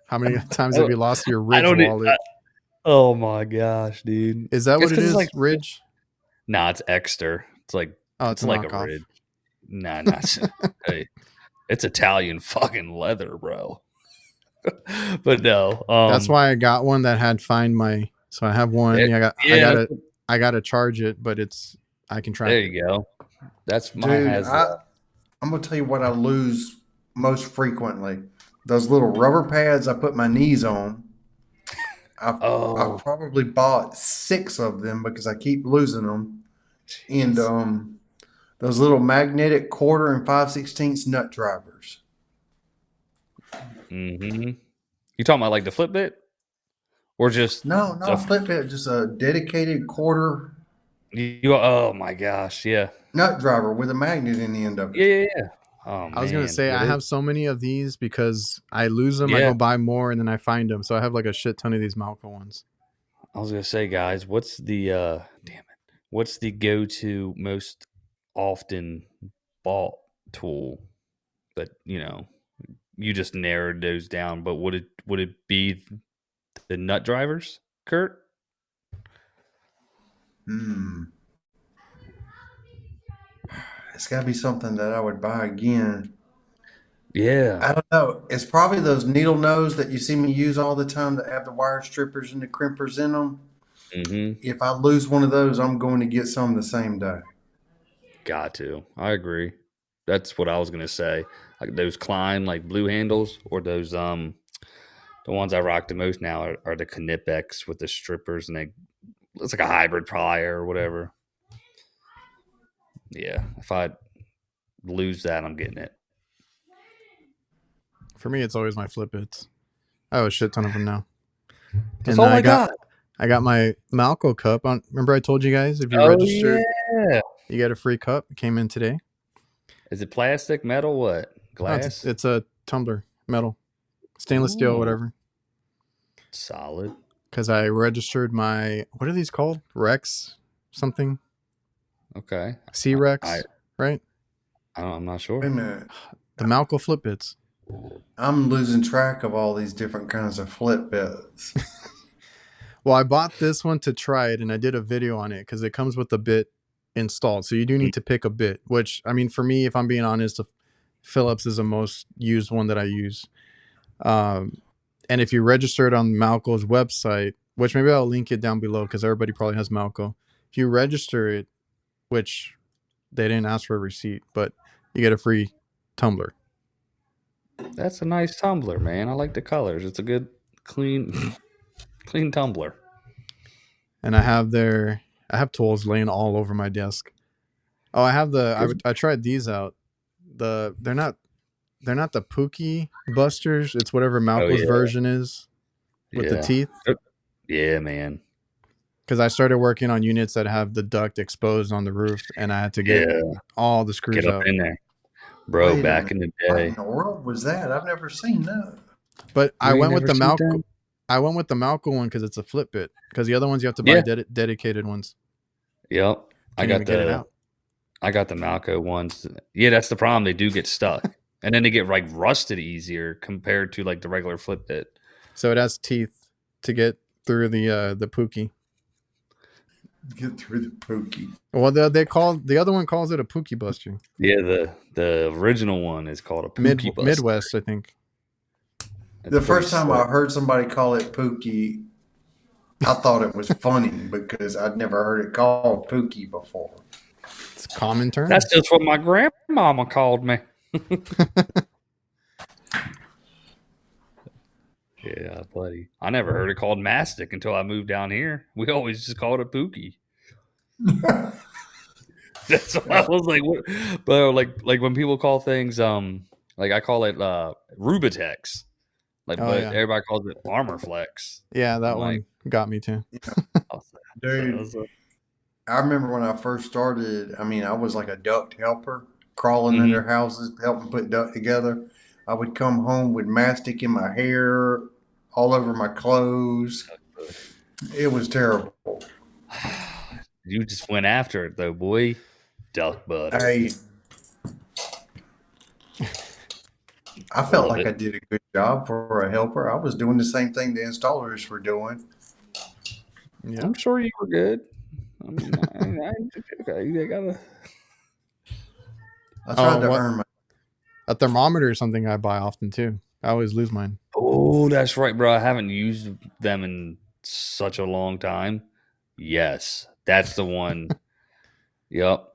How many times have you lost your Ridge wallet? Oh my gosh, dude. Is that what it is? Like Ridge? Nah, it's Exter. It's like it's like a Ridge. Nah, hey, it's Italian fucking leather, bro. But no, That's why I got one that had Find My. So I have one. I gotta charge it, but I can track there it. you go. That's mine Dude, has. I'm gonna tell you what I lose most frequently. Those little rubber pads I put my knees on. I've probably bought 6 of them because I keep losing them. And those little magnetic 1/4 and 5/16 nut drivers. Mm-hmm. You talking about like the flip bit, or just No, flip it. Just a dedicated 1/4 Oh my gosh, yeah, nut driver with a magnet in the end of it. yeah. Oh, I was gonna say I have so many of these because I lose them. I go buy more and then I find them. So I have like a shit ton of these Malco ones. I was gonna say, guys, what's the What's the go-to most often bought tool that you just narrowed those down? But would it be the nut drivers, Kurt? It's got to be something that I would buy again. Yeah. I don't know. It's probably those needle nose that you see me use all the time that have the wire strippers and the crimpers in them. Mm-hmm. If I lose one of those, I'm going to get some the same day. Got to. I agree. That's what I was gonna say. Like those Klein, like blue handles, or those the ones I rock the most now are the Knipex with the strippers, and it's like a hybrid plier or whatever. Yeah, if I lose that, I'm getting it. For me, it's always my flip bits. I have a shit ton of them now. That's all I got. I got my Malco cup. Remember I told you guys if you registered, you get a free cup. It came in today. Is it plastic, metal, what? Glass? No, it's a tumbler, metal, stainless steel, whatever. Solid. Because I registered my, what are these called? Rex something? Okay. C-Rex, right? I'm not sure. Wait a minute. The Malco flip bits. I'm losing track of all these different kinds of flip bits. Well, I bought this one to try it, and I did a video on it because it comes with the bit installed. So you do need to pick a bit, which, I mean, for me, if I'm being honest, Phillips is the most used one that I use. And if you register it on Malco's website, which maybe I'll link it down below because everybody probably has Malco. If you register it, which they didn't ask for a receipt, but you get a free tumbler. That's a nice tumbler, man. I like the colors. It's a good, clean tumbler. And I have tools laying all over my desk. Oh, I tried these out. They're not the Pookie busters. It's whatever Malco's version is with the teeth. Yeah, man. Because I started working on units that have the duct exposed on the roof, and I had to get all the screws get up out in there, bro. Back in the day, what in the world was that? I've never seen that. But I went with the Malco. I went with the Malco one because it's a flip bit. Because the other ones you have to buy dedicated ones. Yep, I got the Malco ones. Yeah, that's the problem. They do get stuck, and then they get like rusted easier compared to like the regular flip bit. So it has teeth to get through the Pookie. Get through the Pookie. Well, the other one calls it a Pookie buster. Yeah, the original one is called a Pookie buster. Midwest, I think. The first time I heard somebody call it Pookie, I thought it was funny because I'd never heard it called Pookie before. It's a common term. That's just what my grandmama called me. Yeah, buddy. I never heard it called Mastic until I moved down here. We always just called it Pookie. That's what I was like. What? But like when people call things, like I call it Rubitex. Like, everybody calls it Armor Flex. Yeah, that one got me too. Dude, I remember when I first started, I mean, I was like a duct helper, crawling in their houses, helping put duct together. I would come home with mastic in my hair, all over my clothes. It was terrible. You just went after it, though, boy. Duck butter. Hey, I felt like I did a good job for a helper. I was doing the same thing the installers were doing. Yeah, I'm sure you were good. I mean, they gotta. I tried to earn my. A thermometer is something I buy often too. I always lose mine. Oh, that's right, bro. I haven't used them in such a long time. Yes, that's the one. Yep.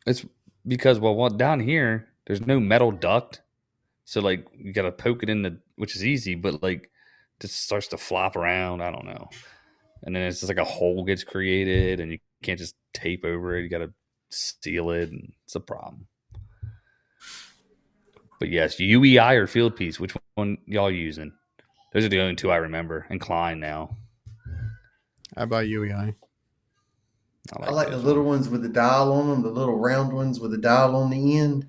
It's because down here there's no metal duct, so like you gotta poke it in which is easy, but like it just starts to flop around. I don't know, and then it's just like a hole gets created, and you can't just tape over it. You gotta seal it, and it's a problem. But yes, UEI or field piece. Which one y'all using? Those are the only two I remember. And Klein now. I buy UEI. I like the little ones with the dial on them, the little round ones with the dial on the end.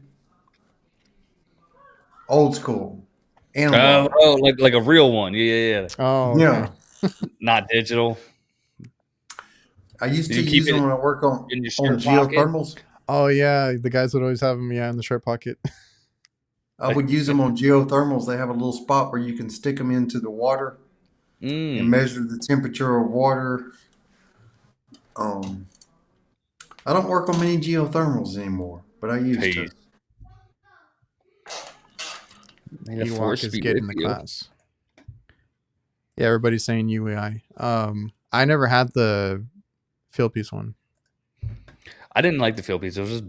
Old school. Analog. Oh, like a real one. Yeah. Oh, okay. Yeah. Not digital. I used Do to you keep use them it when I work on in your shirt geothermals. Oh yeah, the guys would always have them. Yeah, in the shirt pocket. I would use them on geothermals. They have a little spot where you can stick them into the water and measure the temperature of water. I don't work on many geothermals anymore, but I used to. Ewok is getting the class. Yeah, everybody's saying UEI. I never had the field piece one. I didn't like the field piece. It was just,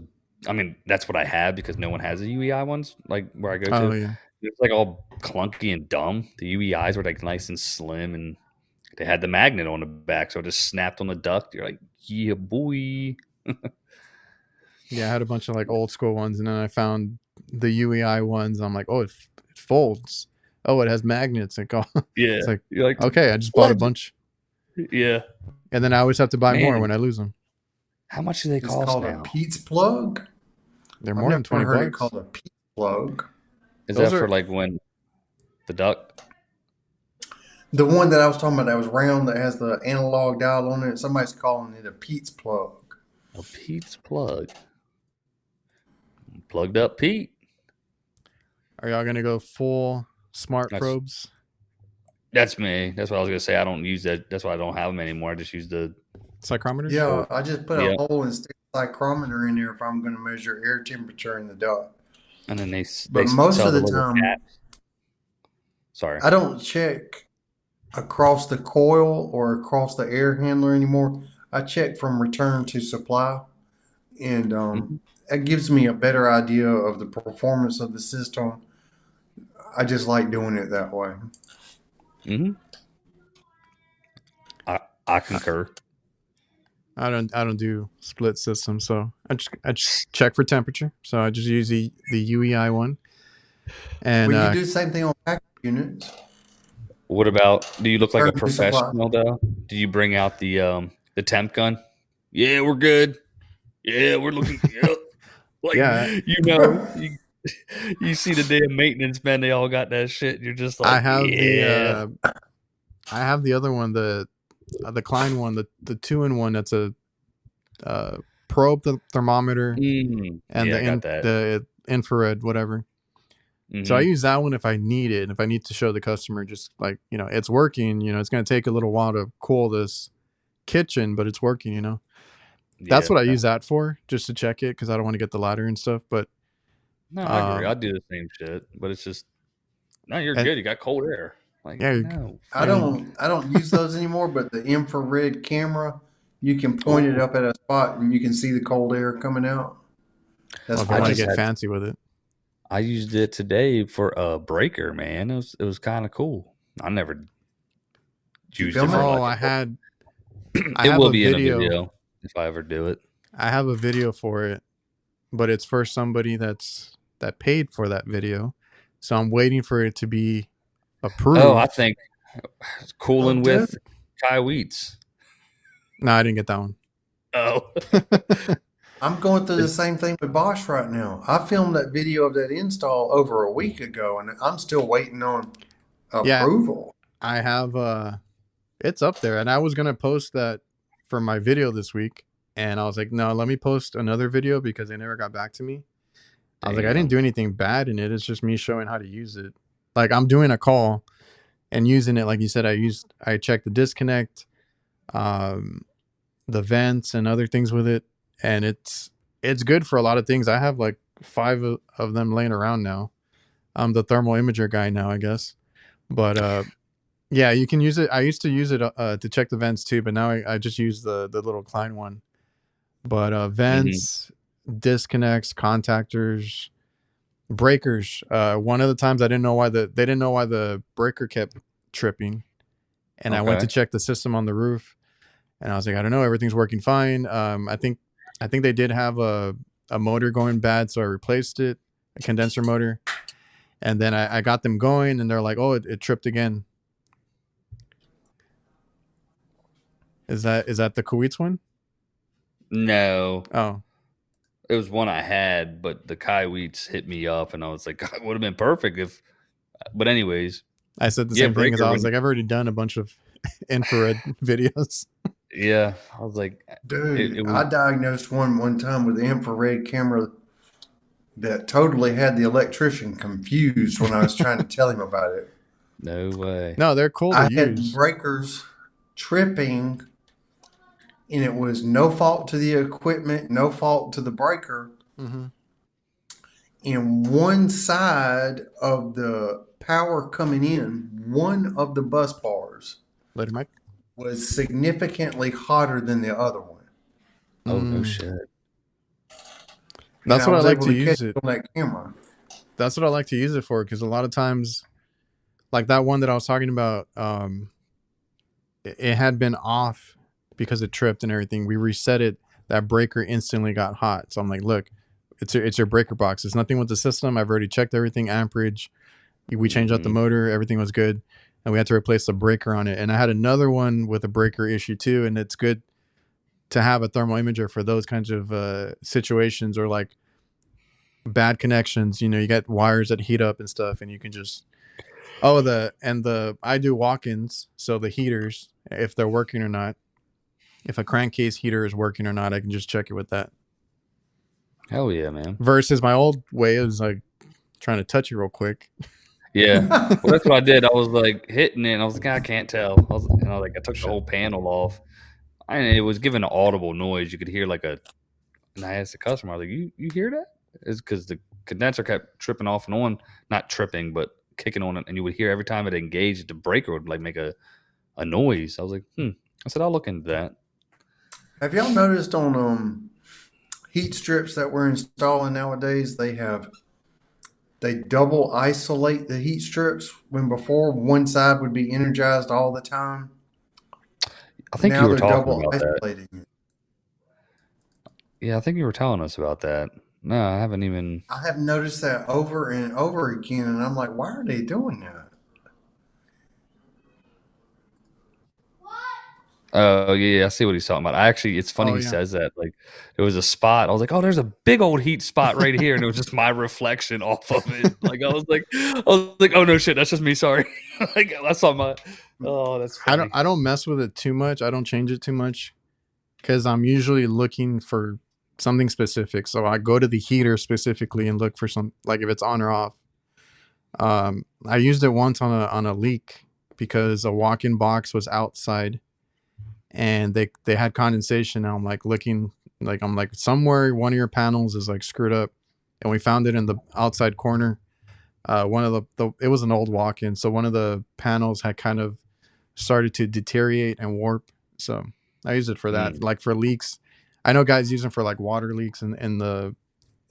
I mean, that's what I had because no one has the UEI ones, like where I go to. Oh yeah. It's like all clunky and dumb. The UEIs were like nice and slim, and they had the magnet on the back, so it just snapped on the duct. You're like, yeah, boy. Yeah, I had a bunch of like old school ones, and then I found the UEI ones. I'm like, oh, it folds. Oh, it has magnets. Like, oh, Yeah. It's like, you're like, okay, I just bought a bunch. Yeah. And then I always have to buy more when I lose them. How much do they cost called now? a Pete's plug. They're more than $20. It called a Pete's plug. Is that for like when the duct? The one that I was talking about that was round that has the analog dial on it. Somebody's calling it a Pete's plug. A Pete's plug. Plugged up Pete. Are y'all gonna go full smart probes? That's me. That's what I was gonna say. I don't use that. That's why I don't have them anymore. I just use the psychrometer. Yeah, I just put a hole and stick a psychrometer in there if I'm going to measure air temperature in the duct. And then they but most of the time, I don't check across the coil or across the air handler anymore. I check from return to supply, and it gives me a better idea of the performance of the system. I just like doing it that way. I concur. I don't do split systems, so I just check for temperature. So I just use the UEI one. And you do the same thing on vacuum units. What about? Do you look like a professional though? Do you bring out the temp gun? Yeah, we're good. Yeah, we're looking good. Like, yeah, you see the damn maintenance man. They all got that shit. You're just like, I have the other one, the Klein one, the 2-in-1. That's a probe thermometer and the infrared, whatever. So I use that one if I need it. If I need to show the customer, just like, it's working. It's going to take a little while to cool this kitchen, but it's working. That's what I use that for, just to check it, because I don't want to get the ladder and stuff. But no, I agree. I do the same shit, but it's just you're good. You got cold air. Like, no, I don't use those anymore. But the infrared camera, you can point it up at a spot and you can see the cold air coming out. That's why I get fancy with it. I used it today for a breaker, man. It was kind of cool. I never used it. I have will be in a video if I ever do it. I have a video for it, but it's for somebody that paid for that video, so I'm waiting for it to be approved. Oh, I think Koolin with Kai Wheats. No, I didn't get that one. Oh. I'm going through the same thing with Bosch right now. I filmed that video of that install over a week ago, and I'm still waiting on approval. I have it's up there, and I was gonna post that for my video this week, and I was like, no, let me post another video because they never got back to me. I was like, I didn't do anything bad in it. It's just me showing how to use it. Like, I'm doing a call and using it, like you said. I checked the disconnect, the vents, and other things with it. And it's good for a lot of things. I have like 5 of them laying around now. I'm the thermal imager guy now, I guess. But yeah, you can use it. I used to use it to check the vents too, but now I just use the little Klein one. But vents, disconnects, contactors, breakers. One of the times they didn't know why the breaker kept tripping, and I went to check the system on the roof, and I was like, I don't know, everything's working fine. I think they did have a motor going bad, so I replaced it, a condenser motor, and then I got them going, and they're like, oh, it tripped again. Is that the Kuwait's one? No. Oh. It was one I had, but the Kaiweets hit me up, and I was like, it would have been perfect if. But anyways, I said the same thing because I was like, I've already done a bunch of infrared videos. Yeah, I was like, dude, I diagnosed one time with an infrared camera that totally had the electrician confused when I was trying to tell him about it. No way. No, they're cool to I use. had breakers tripping, and it was no fault to the equipment, no fault to the breaker. Mm-hmm. And one side of the power coming in, one of the bus bars Later, Mike. was significantly hotter than the other one. Oh, no shit. That's what I like to use it on that camera. That's what I like to use it for, because a lot of times, like that one that I was talking about, it had been off because it tripped and everything. We reset it. That breaker instantly got hot. So I'm like, look, it's your breaker box. It's nothing with the system. I've already checked everything, amperage. We changed out the motor. Everything was good. And we had to replace the breaker on it. And I had another one with a breaker issue too. And it's good to have a thermal imager for those kinds of situations, or like bad connections. You know, you got wires that heat up and stuff, and you can just I do walk-ins, so the heaters, if they're working or not, if a crankcase heater is working or not, I can just check it with that. Hell yeah, man. Versus my old way is like trying to touch it real quick. Yeah, well, that's what I did. I was like hitting it, and I was like, I can't tell. I took the whole panel off, and it was giving an audible noise. You could hear like a. And I asked the customer, I was like, "You hear that?" It's because the condenser kept tripping off and on, not tripping, but kicking on it, and you would hear every time it engaged, the breaker would like make a noise. I was like, I said, I'll look into that. Have y'all noticed on heat strips that we're installing nowadays, they double isolate the heat strips, when before one side would be energized all the time? I think now you were they're talking double about isolating that. it. Yeah, I think you were telling us about that. No, I haven't even. I have noticed that over and over again, and I'm like, why are they doing that? Oh yeah, I see what he's talking about. It's funny he says that. Like, there was a spot. I was like, oh, there's a big old heat spot right here, and it was just my reflection off of it. Like I was like, oh no shit, that's just me. Sorry. Like I saw my. Oh, that's funny. I don't mess with it too much. I don't change it too much, because I'm usually looking for something specific. So I go to the heater specifically and look for some, like if it's on or off. I used it once on a leak because a walk-in box was outside, and they had condensation. And I'm like looking, like I'm like, somewhere one of your panels is like screwed up, and we found it in the outside corner. One of it was an old walk-in, so one of the panels had kind of started to deteriorate and warp. So I use it for that, like for leaks. I know guys use them for like water leaks in the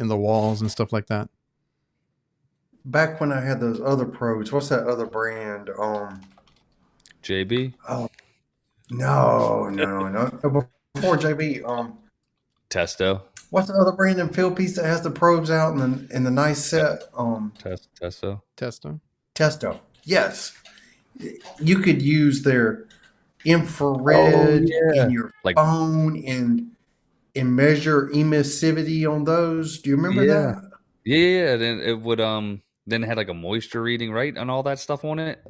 walls and stuff like that. Back when I had those other probes, what's that other brand? JB? Oh, no. Before JB, Testo. what's the other brand in field piece that has the probes out in the nice set? Testo. Testo. Yes, you could use their infrared in your phone and measure emissivity on those. Do you remember that? Yeah. Then it would then it had like a moisture reading, right, and all that stuff on it.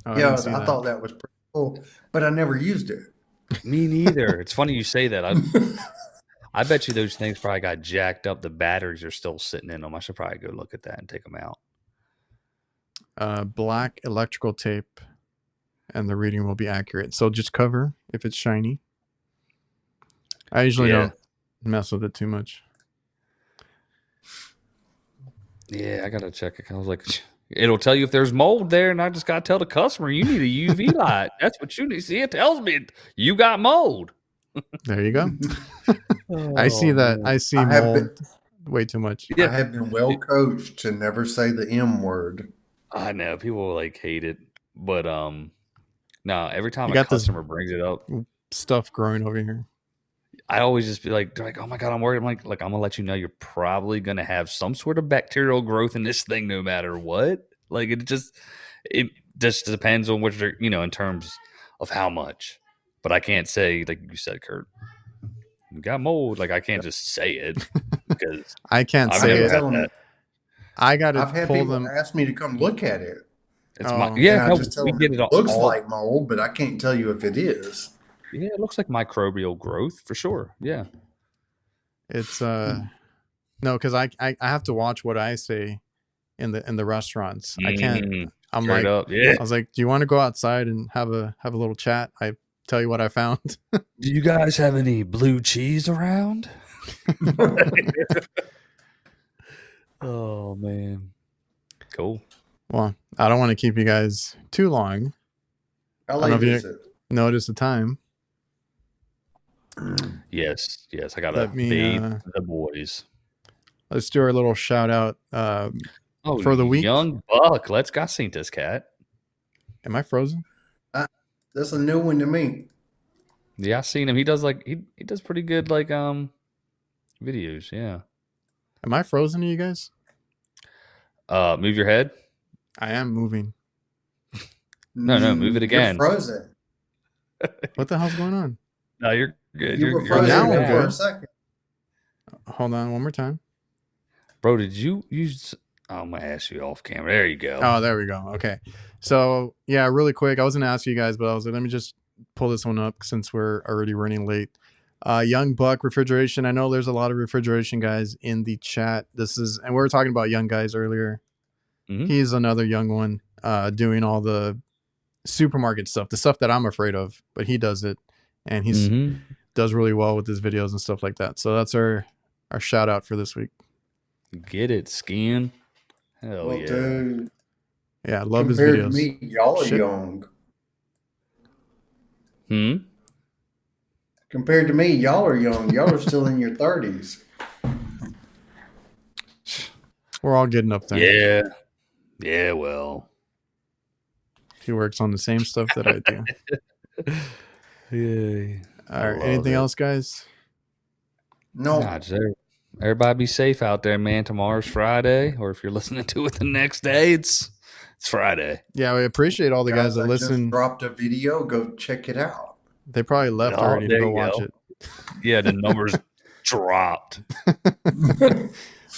Yeah, I thought that was pretty cool, but I never used it. Me neither. It's funny you say that. I bet you those things probably got jacked up. The batteries are still sitting in them. I should probably go look at that and take them out. Black electrical tape, and the reading will be accurate. So just cover if it's shiny. I usually don't mess with it too much. Yeah, I gotta check it. I was like, It'll tell you if there's mold there, and I just got to tell the customer you need a UV light. That's what you need. See, it tells me you got mold. There you go. I see that. man. I see I have mold way too much. Yeah. I have been well coached to never say the M word. I know people like hate it, but no. Every time You a got this- customer brings it up, Stuff growing over here. I always just be like, they're like, oh my God, I'm worried. I'm like, I'm gonna let you know you're probably gonna have some sort of bacterial growth in this thing, no matter what. Like it just depends on what you're, in terms of how much. But I can't say, like you said, Kurt, you got mold. Like I can't just say it because I can't I've say never it. had that. I got I've to had pull people them. ask me to come look at it. It's Oh. my yeah. And I No, just tell we them get it it looks all. like mold, but I can't tell you if it is. Yeah, it looks like microbial growth for sure. Yeah. It's no, because I have to watch what I say in the restaurants. I can't. I'm Straight like, up, yeah. I was like, do you want to go outside and have a little chat? I tell you what I found. Do you guys have any blue cheese around? Oh man, cool. Well, I don't want to keep you guys too long. How I don't know late if is it? Notice the time. Yes, I gotta Let me, bathe the boys. Let's do our little shout out. Oh, for the week. young buck. Let's go see this cat. Am I frozen? That's a new one to me. Yeah, I seen him. He does he does pretty good videos. Yeah. Am I frozen to you guys? Move your head. I am moving. No, move it again. You're frozen. What the hell's going on? No, you're good. You You're were frozen now there we're for good. a second. Hold on, one more time. Bro, did you use? I'm gonna ask you off camera. There you go. Oh, there we go. Okay. So yeah, really quick. I was gonna ask you guys, but I was like, let me just pull this one up since we're already running late. Young Buck refrigeration. I know there's a lot of refrigeration guys in the chat. And we were talking about young guys earlier. Mhm. He's another young one, doing all the supermarket stuff, the stuff that I'm afraid of, but he does it, and he's does really well with his videos and stuff like that. So that's our shout out for this week. Get it, skin. Hell Well, yeah. dude, Yeah, I love his compared videos. to me, y'all are Shit. young. Hmm. Compared to me, y'all are young. Y'all are still in your 30s. We're all getting up there. Yeah. Yeah. Well. He works on the same stuff that I do. Yeah. All right. love Anything it. else, guys? No, Nah, just everybody be safe out there, man. Tomorrow's Friday, or if you're listening to it the next day, it's Friday. Yeah, we appreciate all the guys that I just listen. dropped a video. Go check it out. They probably left Oh, already to there go you watch go. it. Yeah, the numbers dropped.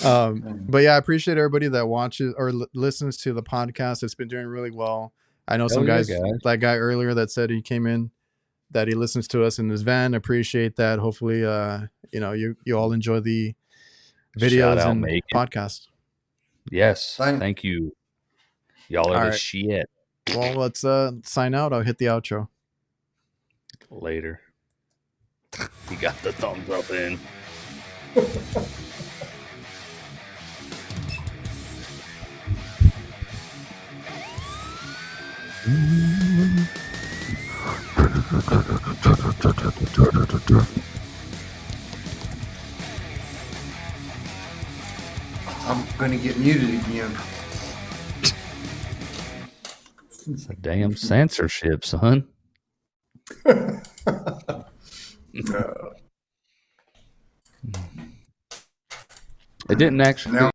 But yeah, I appreciate everybody that watches or listens to the podcast. It's been doing really well. I know some yeah, guys, guys. that guy earlier that said he came in, that he listens to us in his van. Appreciate that. Hopefully, you all enjoy the Shout videos out, and Megan. podcast. Yes, Thank- thank you. Y'all are All the right. shit. Well, let's sign out. I'll hit the outro. Later. He got the thumbs up in. I'm going to get muted again. It's a damn censorship, son. It didn't actually. Now